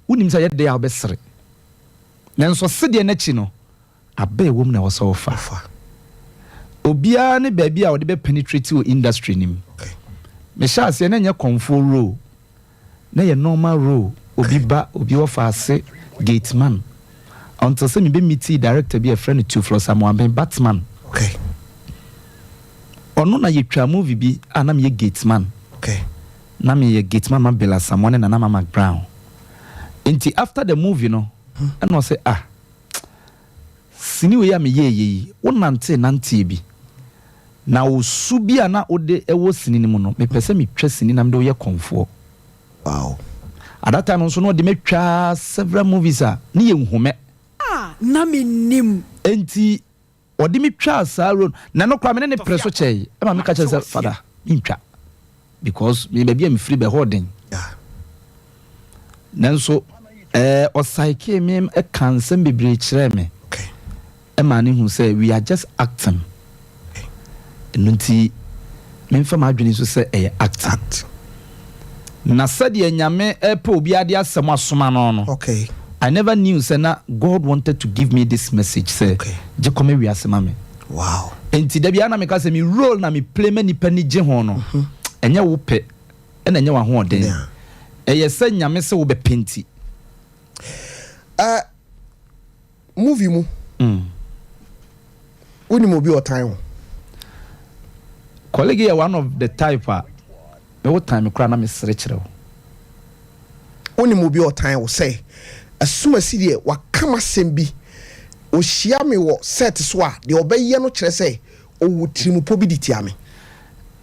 unim se ye de a obesere. Nanso sede na chi no abe wom na wo so fa. Obia ne baby a wo de be penetrate wo industry nim. Okay. Me sha se na nya konfo role. Na ye normal role. Obi ba obi wo fa ase gate man. Until say me be meet director be a friend to Flo Samuel Batman. Okay. Ono na ye twa movie bi ana me gate man. Okay. Na me ye gate man Bella Samuel na Mama Brown. Enti after the movie no, and no say sini we ya me ye nante bi. Na osu bi ana ode ewo sini ni mu no, me pese me twa sini na me do ye konfo. Wow. At that time, no de metwa several movies ni ye nhume. Na me nim. Enti odi metwa saaro na no kwa me ne preso chei. E ma me ka che father, ntwa. Because me baby am free be holding. Yeah. Nanso osaike me e kansem bebre kire me. Okay. E ma ne hu say we are just acting. Okay. Nti me mfa ma adwene so say act. Na said ye nyame epo obi ade asem asoma no. Okay. I never knew say na God wanted to give me this message say je come wi asema me. Wow. Enti da bia na me ka say me role na me play many pani je ho no. Enye wo pe na enye wa ho oden. Eye say nyame se wo be penti. Movie mu. Woni mo bi o time. Colleague is one of the type me what time kra na me sere kire wo. Woni mo bi o time wo say asuma sidie wakama sembi o hia me wo set so a de obeye no kire say o wutirimupo bi ditia me.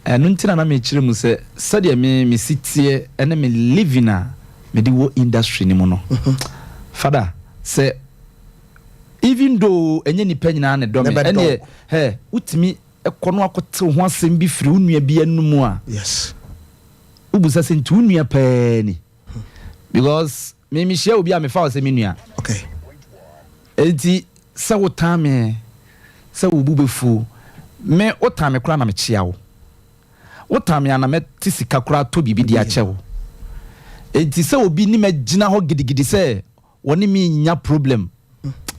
Enu ntina na me kire mu say sadia me sitie ene me living a me di wo industry ni mu no. Father say even though enye nipa nyina na do me ene utimi ekono akote ho asem bi firi unua bi anumu a. Yes. Ubusa se ntu unua pani. Because me share obi a me fa se me nua. Okay. Enti se wotame se wobubefu me wotame kra na me chia wo. Wotame ana me tisika kra to bibi di a che wo. Enti se obi ni me gina ho gidigidi se woni mi nya problem.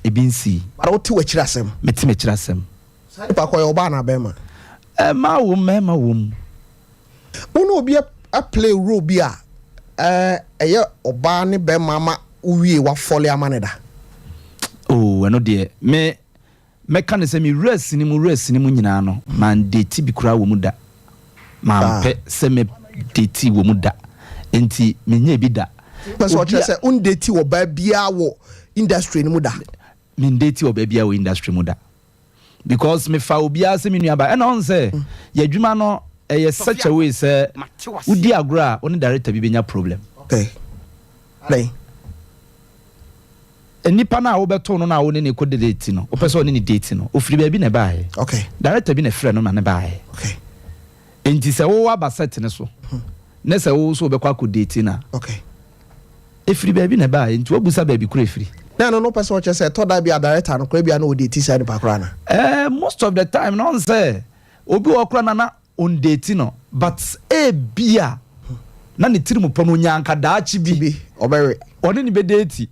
Ebi nsi. Bara woti wa kira asem. Meti me kira asem. Sai pa ko oba na bema. Ma wom. Uno obi a play role bi a eye oba ne be mama uwie wa fole amaneda. Oh, eno de me kan se me race ni mu nyina no man date bi kura wo mu da. Man pe se me date wo mu da. Enti me nya bi da. Person o kire se un date wo ba bia wo industry ni mu da. Me date wo ba bia wo industry mu da. Because me fa obi a se me nua ba. E na on say ya dwuma no such a way say udi agora oni director bi benya problem. Okay. Right. Enipa na wo beto no na wo ne ko date no. O person ne date no. Ofiri ba bi na bae. Okay. Director bi na frɛ no na ne bae. Okay. Enti se wo aba set ne so. Ne se wo so be kwa ko date na. Okay. Efiri ba bi na bae. Enti wo busa ba bi kura efiri. no person what you say thought that be a director no kra bia no dey ti side pakra na most of the time no say obi okra na on date no but bia na ne tiri mu pono nyanka daachi bi obere oni ni be date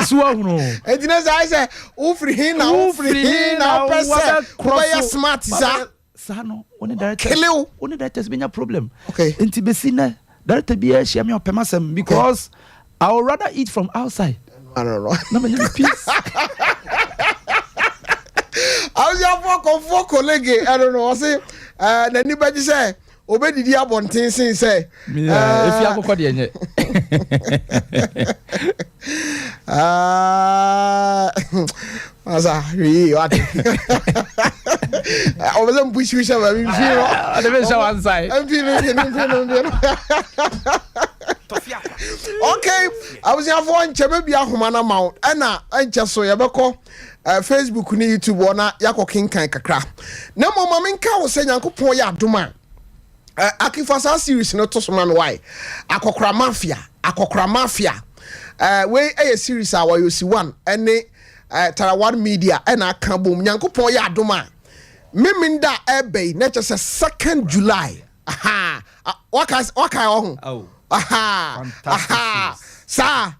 so ahunu ejina say wo free hin na person we smart sa no oni directors benya problem enti besi na director bi e share me opemasem because I would rather eat from outside. I don't know. No, me peace. I was your for colleague. I don't know. I say, anybody say, obey the abontin say. If you have a code, Asa, what? I wasn't push you. I never show one side. Okay, I was here for Chebe Bia Humana Mount, and just so Yabako, Facebook, ni YouTube, or not Yako King Kakra. No more Maminka was saying Uncle Poya Duma. Akifasa series, not to man why. Akokra Mafia. Way a series, our you see one, and Tarawan Media, and I can boom Yanko Poya Duma. Miminda Ebe, not just a 2nd July. Aha, what oh. Aha, sir.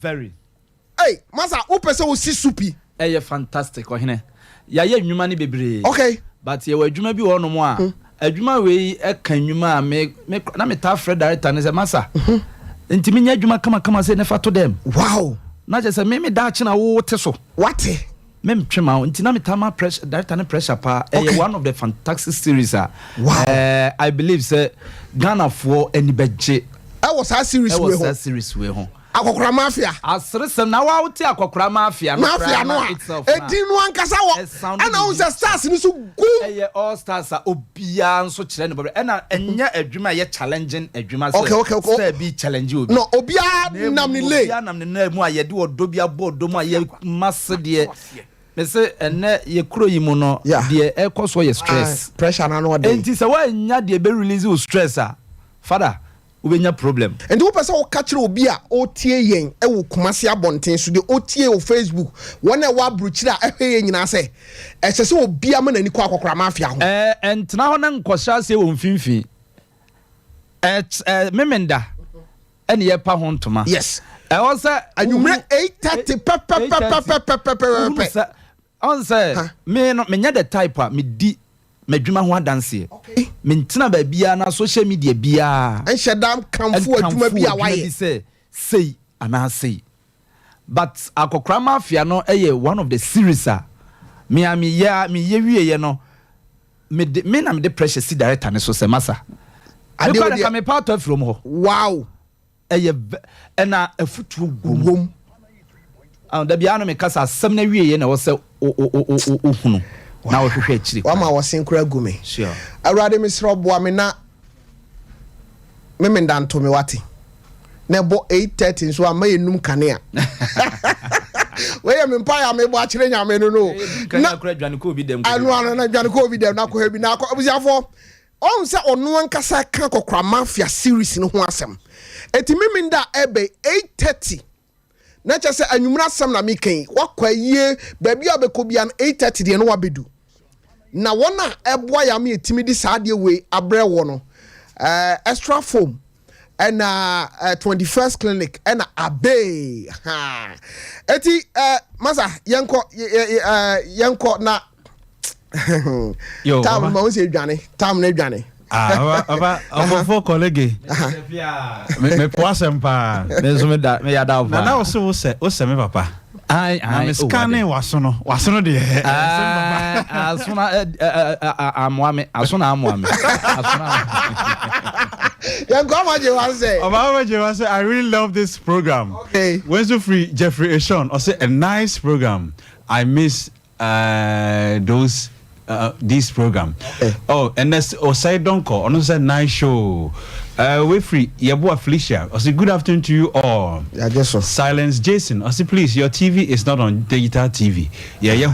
Very. Hey, masa, who person will see soupy? Hey, fantastic. Ohine. Ya ye nnwuma ni bebre. Okay. But ye wa adwuma bi wo no mo a. Adwuma we e kan nnwuma me na me ta Fred director ne se masa. Enti me nya adwuma kama se ne fa to dem. Wow. Na je se me da chi na wo te so. What? Mem twema enti na me ta ma pressure director ne pressure pa. One of the fantastic series. Wow. I believe say Ghana for anybody. I was a series we home. Akokra Mafia. Asresem na wa uti Akokra Mafia. Mafia no. Edi no ankasa wo. Ana wo se stars ni so gu. All stars obia nso kire ne bobre. Na enya adwuma ye challenging adwuma so. Okay. Say be challenge obi. No, obia nam ni le. Obia nam ni na mu ayede odo bia bodo mu aye masse de. Me say ene ye kuro yi mu no de e koso ye stress. Pressure na no dey. Enti se wa nya de be release you stress father ubenya problem. And the person who catch obi a otie yen e wo Kumasi abonten so de otie o Facebook one e wa bruchira e hwe yen nyina se e se obi a manani kwa Akokra Mafia ho entna ho na nkosha se wo mfimfi memenda ene ye pa ho ntoma. Yes. E o se anwumre 8:30 pe on se me no me nya the type a me di madwuma ho adanse. Okay. Mentina ba bia na social media bia en shedam kamfo adwuma bia waye say ana say. But Akokra Mafia no one of the series me wie no me na me the pressure see director ne so se masa ade ka me part of from ho. Wow. Na afutu gum da bia no me kasa asem na wie na wo se ohunu na wo hwehwe akiri wa ma wo senkura gume. Sure. Awurade misro boa me na memenda nto me wate na bo 8:30 so ama enum kanea we me mpa ya me bo akire nya me no na kura dwane ko bi dem anu na dwane ko bi dem na ko ha bi na abusiafo on se onu ankasa ka Akokra Mafia series no ho asem eti memenda ebe 8:30 na cha se anwumra asem na meken wakwa yie baabi abekobia 8:30 de no wabedu na wona eboa ya me etimi di saade we abre wo no extra foam and 21st clinic and abe eti masa yanko na tam ma wose dwane tam na dwane aba ofo colleague me poasem pa me so me ya da na na wo se me papa ai me scanning waso no de asuna amwame I really love this program. Okay. When so free Jeffrey Eshon or say a nice program. I miss this program. Oh, and that's Osai Donko on a nice show. We free Yabua Felicia. I say good afternoon to you all. Yeah, just so. Silence Jason. I say please, your TV is not on digital TV. Yeah,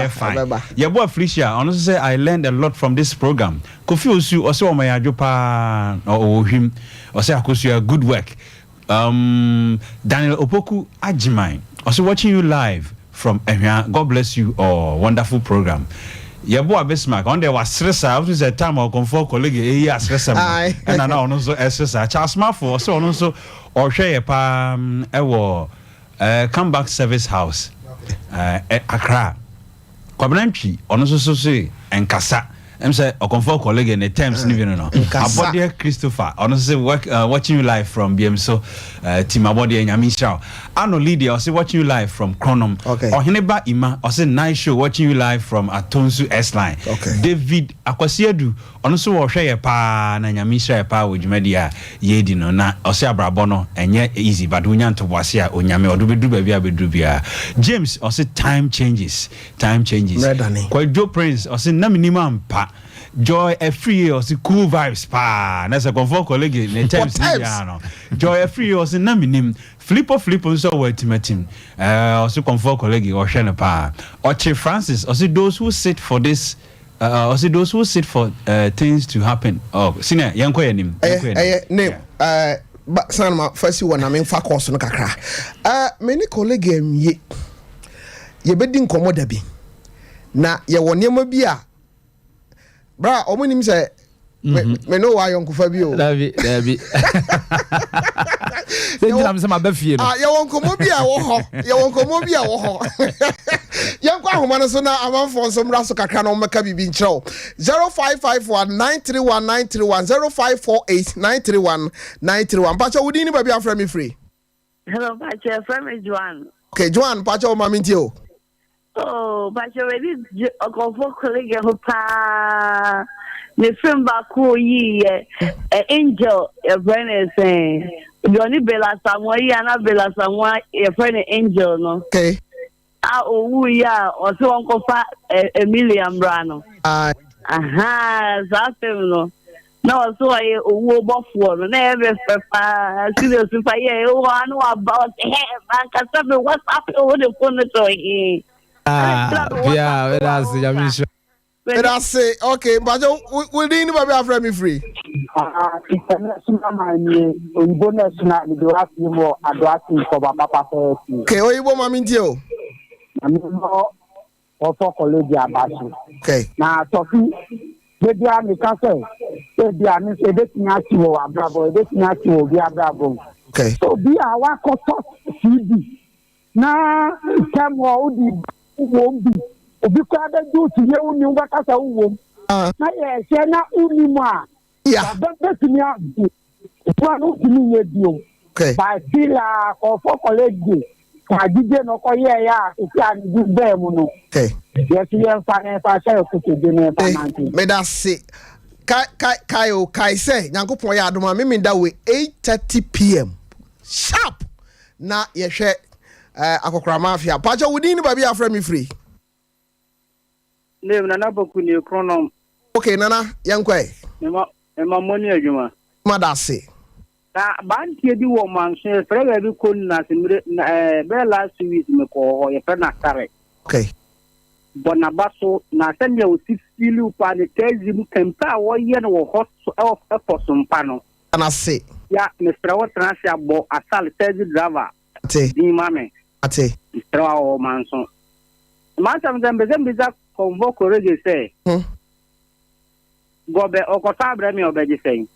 fine. Yabua Felicia. Honestly say I learned a lot from this program. Kofi Osu also my ajopa or him or say akosu good work. Daniel Opoku Ajimai, also watching you live from Ehia. God bless you. Oh, wonderful program. Yeah, boy, Bismarck. On there was stress. I was at time of comfort colleague. Yeah, stress. And I know also stress. Charles Marfo so also or share comeback service house. Accra. Kwabranchi. On also say and Kasa. I'm say a comfort colleague in the terms even no. Abode Christopher. Honestly, watching you live from BMSO team Abode and Yamisha. Ano Lydia, also watching you live from Chronom. Okay. Or Hineba Ima, also nice show watching you live from Atonsu S line. Okay. David Akwasiedu, also or share pa na Yamisha pa with media yedi no na also abrabono and yet easy but unyan to wasia onyame odubia. James also time changes. Quite Joe Prince also na minimum pa. Joy every year or cool vibes pa that's a comfort colleague in terms Joy every year or Menim flipper so ultimate also comfort colleague or Shana pa or Francis or those who sit for this also those who sit for things to happen. Oh senior yanko name but sanma first one I mean fa course no kakra many colleague ye bedi nkomo da bi na ye wonema bi a bra omunim say me no wa yonkufa bi o David Senjam sama ba fie no ya wonkomo bi a wo ho yanko ahoma no so na amanfo nso mra so kakra na omeka bibi nkyerɛw 0551931931 0548931931 pacha wudi ni ba bi afra me free. Hello pacha from Joan. Okay Joan pacha o mami ntio. Oh, but you already go for colleague who pa the film back who ye angel your friend is saying you only bella someone and bella someone your friend angel no. Okay. Oh yeah, or so uncle a million brano. Aha, that's no. No, so I will buff one never serious if I know about him and can tell me what's up over the phone to him. Yeah, that's Yamisha. That's say okay, but we didn't be afraid me free. International money, we bonus na we do have more advancing for papa. Okay, oyibo mami ntio. Ami no ofo college abashi. Okay. Na Tofi baby ami ka say, baby ami say betia ti wo abrabo, betia ti wo bi abrabo. Okay. So bi a wa koto CD. Na kemo odi wombi obi kwa da do ti ye uni ngwa kasa wom na ye se na uni mu a yeah ba timi a bi kwa no timi ye bi o okay ba sila ko for college ka dije no ko ye ya ti an du be mu no okay ye ti ye fa ne fa se ko ti de ne fa nanti me da se kai say nyankopon ya adoma me da we 8:30 p.m. sharp na ye hwe akokra mafia pacha wudi ni baby afra me free name nana boku ni chronom okay nana yankwe ema moni adwuma madase na bantie di wo manso frega bi ko na semire be last week me ko ye fe na tare okay bona baso na senya o sifili upa ne tezi mu kempa wo ye no wo hot of Sompa no ana se ya Mr. What Transia bo asal tezi driver ate di mame ate Mr. O manso mansa mzembe convoke rege say gobe okota abre mi obeje say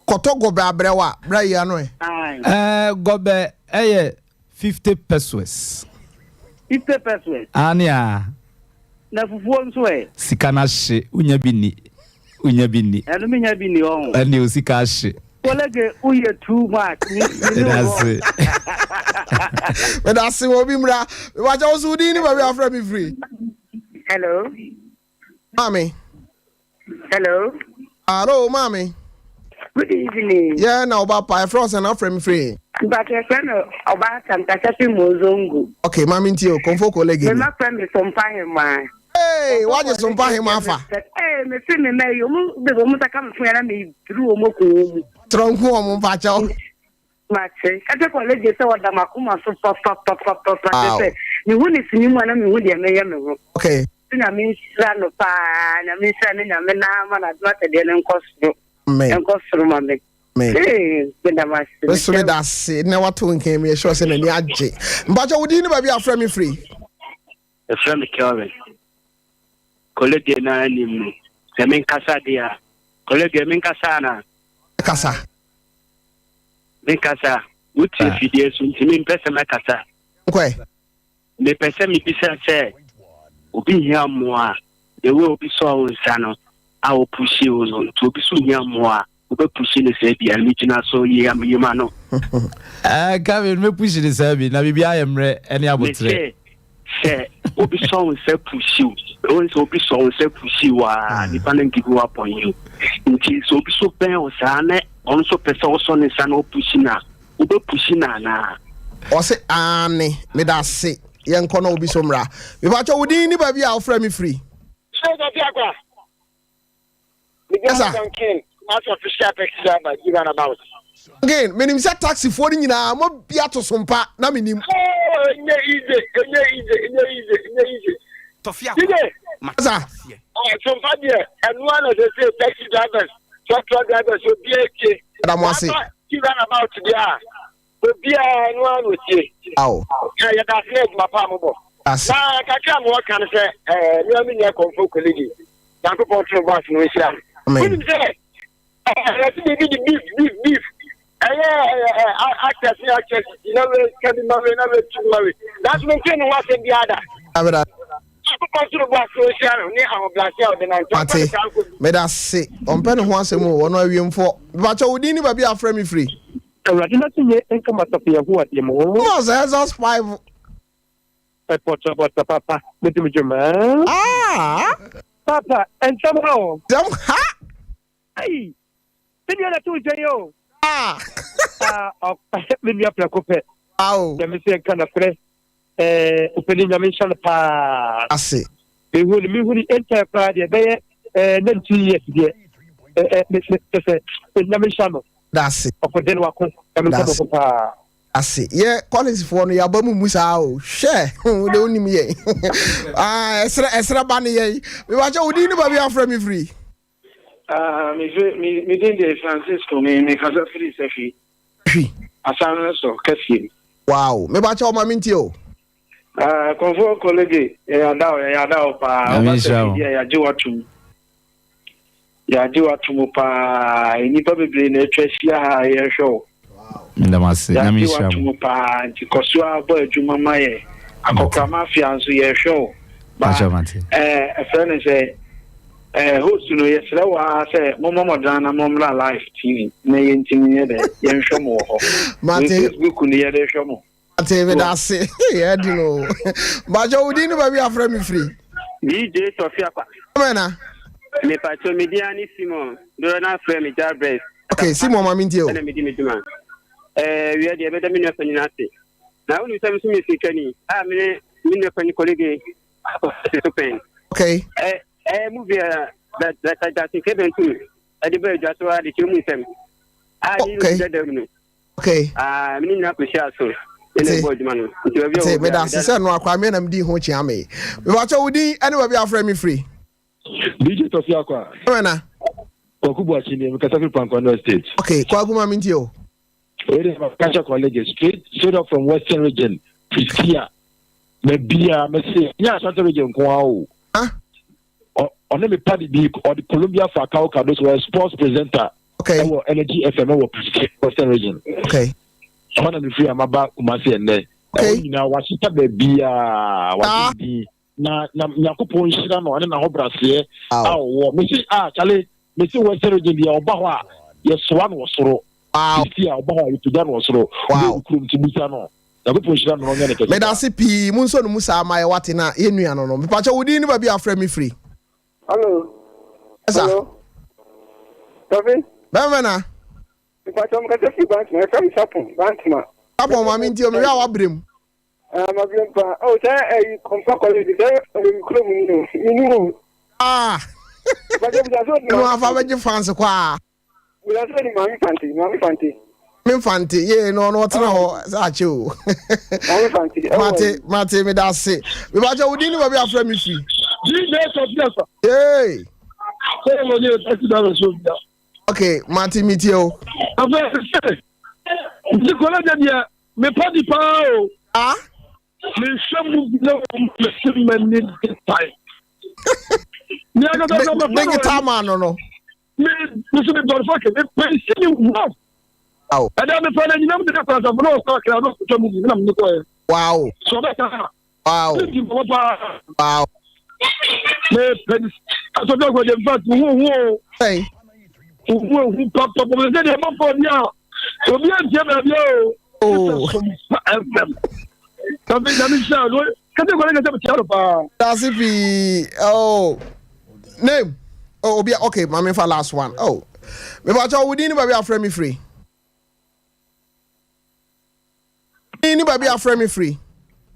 koto gobe abrewa bra ya no gobe 50 pesos 50 pesos ania na fufuo nso sikana hye unya bini eno mi nya bini on ani osika hye kolege uye too much that's it obi mra wa ja osu di ni ba we afra me free. Hello Mommy. Hello mommy. Good evening. Yeah, now about pie frost and afra me free. But your friend about Santakapi Mozongo. Okay, mommy ntio konfo colleague. My friend is Sompa him. Hey, what is Sompa him afa? Hey, me fi me you the woman that come from me through omoko. Tronku omo pa cha. Mache, kate college say what makuma so pop. Ni woni sini mu na me hu de me ye me ho. Okay. Na me sra no pa, na me sra na me na ma na dwate de ne nkosro. Nkosro ma me. Me that's it. Now what to came here shows in the Yaji. But I would never be a friend free. A friend Kelvin. Collegia Nanim. Semin Casadia. Collegia Mincasana. Casa. Mincasa. Which if you to me, Pessamacasa. Okay. The Pessami Pisa said, Obi here more. There will be so sano. I will push you to be soon here more. Pushing the Sabi and meeting us so ye am humano. Gavin, me pushing the Sabi. Now, maybe I am any about say, Obi so say push you. Once Obi so say push you, depending give up on you. Until so be so bad or sana, also person son is an pushing now. Obi pushing na. Or say, Annie, me that say, young Cono be somra. We watch our Woody, baby, I'll frame me free. Tofiakwa. Yes, sir. Out of the shop exam given about. Again, Menim said taxi for you now. I'm be out of Sompa. Na Menim. Oh, easy. Tofiakwa. Sir. Sompa there, and one of the taxi drivers, truck drivers, will be a given about there. Will be a one with you. Oh, yeah, that's it, my palm. Now, I can't work and say, you mean you're comfort colleague. Now, go to the bus, no, sir. Amen. Beef. Actors, you know, can be married. That's maintaining what's in the other. Mate, me that say, on pen once more, one of you for, but you didn't be a friend me free. Was as 5. Papa, with the man. Papa, and somehow. Hey, then you're not too jail. Maybe up like a oh, let me say, kind of press, opening a mission pass. I see. They would be enter Friday, then 2 years, that's it. I see. Yeah, college for no yabamu musa share. We don't need me. Esra bani we watch out. We need to be free me free. Me didn't Francisco me casa free sefi. Asana so kasi. Wow, me watch out mami ntio. Convo colleague ya dawo pa. Ya jiwatu pa. Ni probably na tresia ya show. Ndamase na misha mu pa ntikosua bo adwuma maye akokra mafia nso ye show ba friend say host no yesra wa say momomodan na momla live tv na yentimi ye de ye show mo ho Facebook ni ye de show mo ate me da se ye di no ba jo udi ni ba bi afra mi free DJ Tofiakwa amena me pa to media ni Simon do na free me jarbes okay Simon mami ntio na me di me duma we are the better minister in Nati. Now, only time to me, Kenny. I mean, Minister colleague. Okay. Movie that in Kevin too. I debate just what the human them. I didn't okay. I mean, not to share so. Say, but that's the no Kwame na mdi ho chiame. We watch odi anyway be afra me free. DJ Tofiakwa. Amena. Okubu achini me Kasafiri Pankwa State. Okay, kwa guma mintio. Where is my culture college straight up from Western region. Priscia. Maybe I say, yeah, Central region. Wow. Huh? On me party or the Columbia Fakao Cardos were sports presenter. Okay. Our energy FM or Western region. Okay. One of the free Amaba Kumasi and there. Okay. Now, what's it baby? What be? Na Yakupo Shirano and Hobrasie. Oh, Missy, Charlie, Missy Western region, the Obawa. Yes, one was so. Wow. Wow. Me da se pi munso no musa mai wate na yenua no no me pacha wodi ni ba bi afra me free. Hello. Hello. Tofi? Bemena. Me pacha mo ka se bank na from Sapon, bank ma. Sapon ma mi ntio me wa brem. Ma brem pa. Oh, say compa college say club ni. Ah. Ba je bi so no afa ba je France kwa. We are saying Mami Fanti. Yeah, no, ho sachi o. Mate, me da se. We ba je wodi ni ba bi afra me free. DJ Tofiakwa. Hey. Say mo ni o taxi driver so bia. Okay, Martin Mitio. The colleague, me party power. Ah? Me shamu no me time. Make it time, no. Me listen to fucking me pay wow. Oh. And then the father you know the difference of no stock I don't to move na me ko. Wow. So that wow. Wow. Me so that go the fact who hey. Who pop me say the man for dia. So be an jam yo. Oh. Something that is so. Can you go and get a child pa? That's if oh. Name. Oh, be okay, mama for last one. Oh. Me ba cho we din ba be aframe free. Ni ba be aframe free.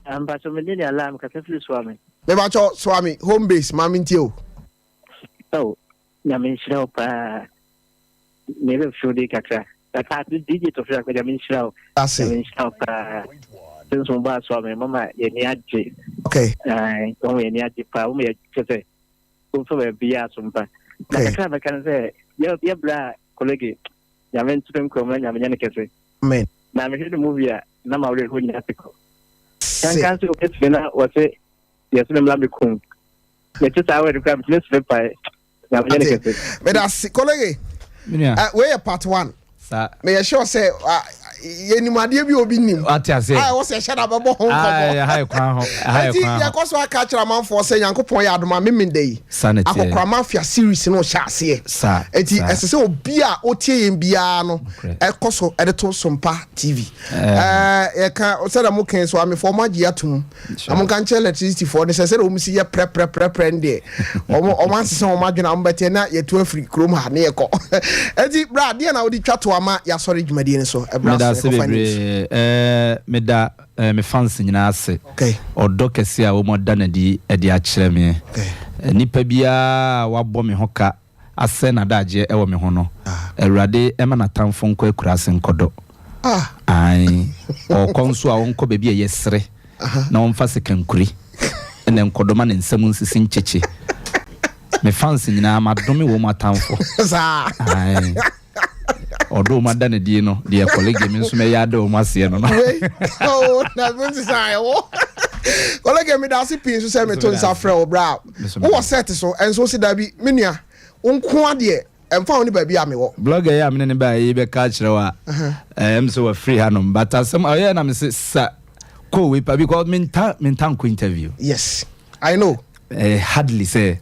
But so many alarm ka free swami. Me ba cho swami home base mama ntio. Oh, na me shira pa. Me be shudi kakra. Ka DJ Tofiakwa ya me shira. That's it. Me shira pa. Since mo ba swami mama ye ni aje. Okay. Ko ye ni aje pa, mo ye kese. Ko so be bia Sompa. Na kakra ba kan say ya bra colleague. Ya men tutem ko man ya me nyane kese. Amen. Na me the movie na ma wure ho nya tiko. Kan so it fina was say yes me mla me kum. Ya tsa awe de kwam let's be pa. Na me nyane kese. Me da colleague. We part 1. Sa me sure say yenimade bi obi nim atiase was a shada babo ho high kwan ya koso aka kira manfo say yankopon ya adoma memendei akokra mafia series no hyase sa enti esese obi a otie yen bia no ekoso edeto Sompa TV e ka o say da mo ken so am for magi atum am kan che electricity for ne say o misi ye pre ndie o man sese o madwena am bete na ye to afri krom ha ne ye ko enti bra de na odi twato ama ya sorry dwumade ne so meda me fans nyina ase okay odo kese a wo moda na di e a kire me nipa bia wabɔ me hoka ase na daje e wo me ho no awurade e ma na tamfo nko akurase nkodo ai o konso a wonko be bia yesere na wonfa sekankuri ene nkodo ma ne nsam nsisi ncheche me fans nyina madome wo matamfo sa ai odo mada ne die no de colleague me nso me yade o mase no oh na bunzi sai wo colleague me da si pin so say me to nsa frɛ o bra wo set so enso si da bi menua onko ade emfa oni ba bi ame wo blogger ya me ne ba yi be ka kire wa so wa free hanom but asem aye na me sa ko we pa because mentan ko interview yes I know hardly say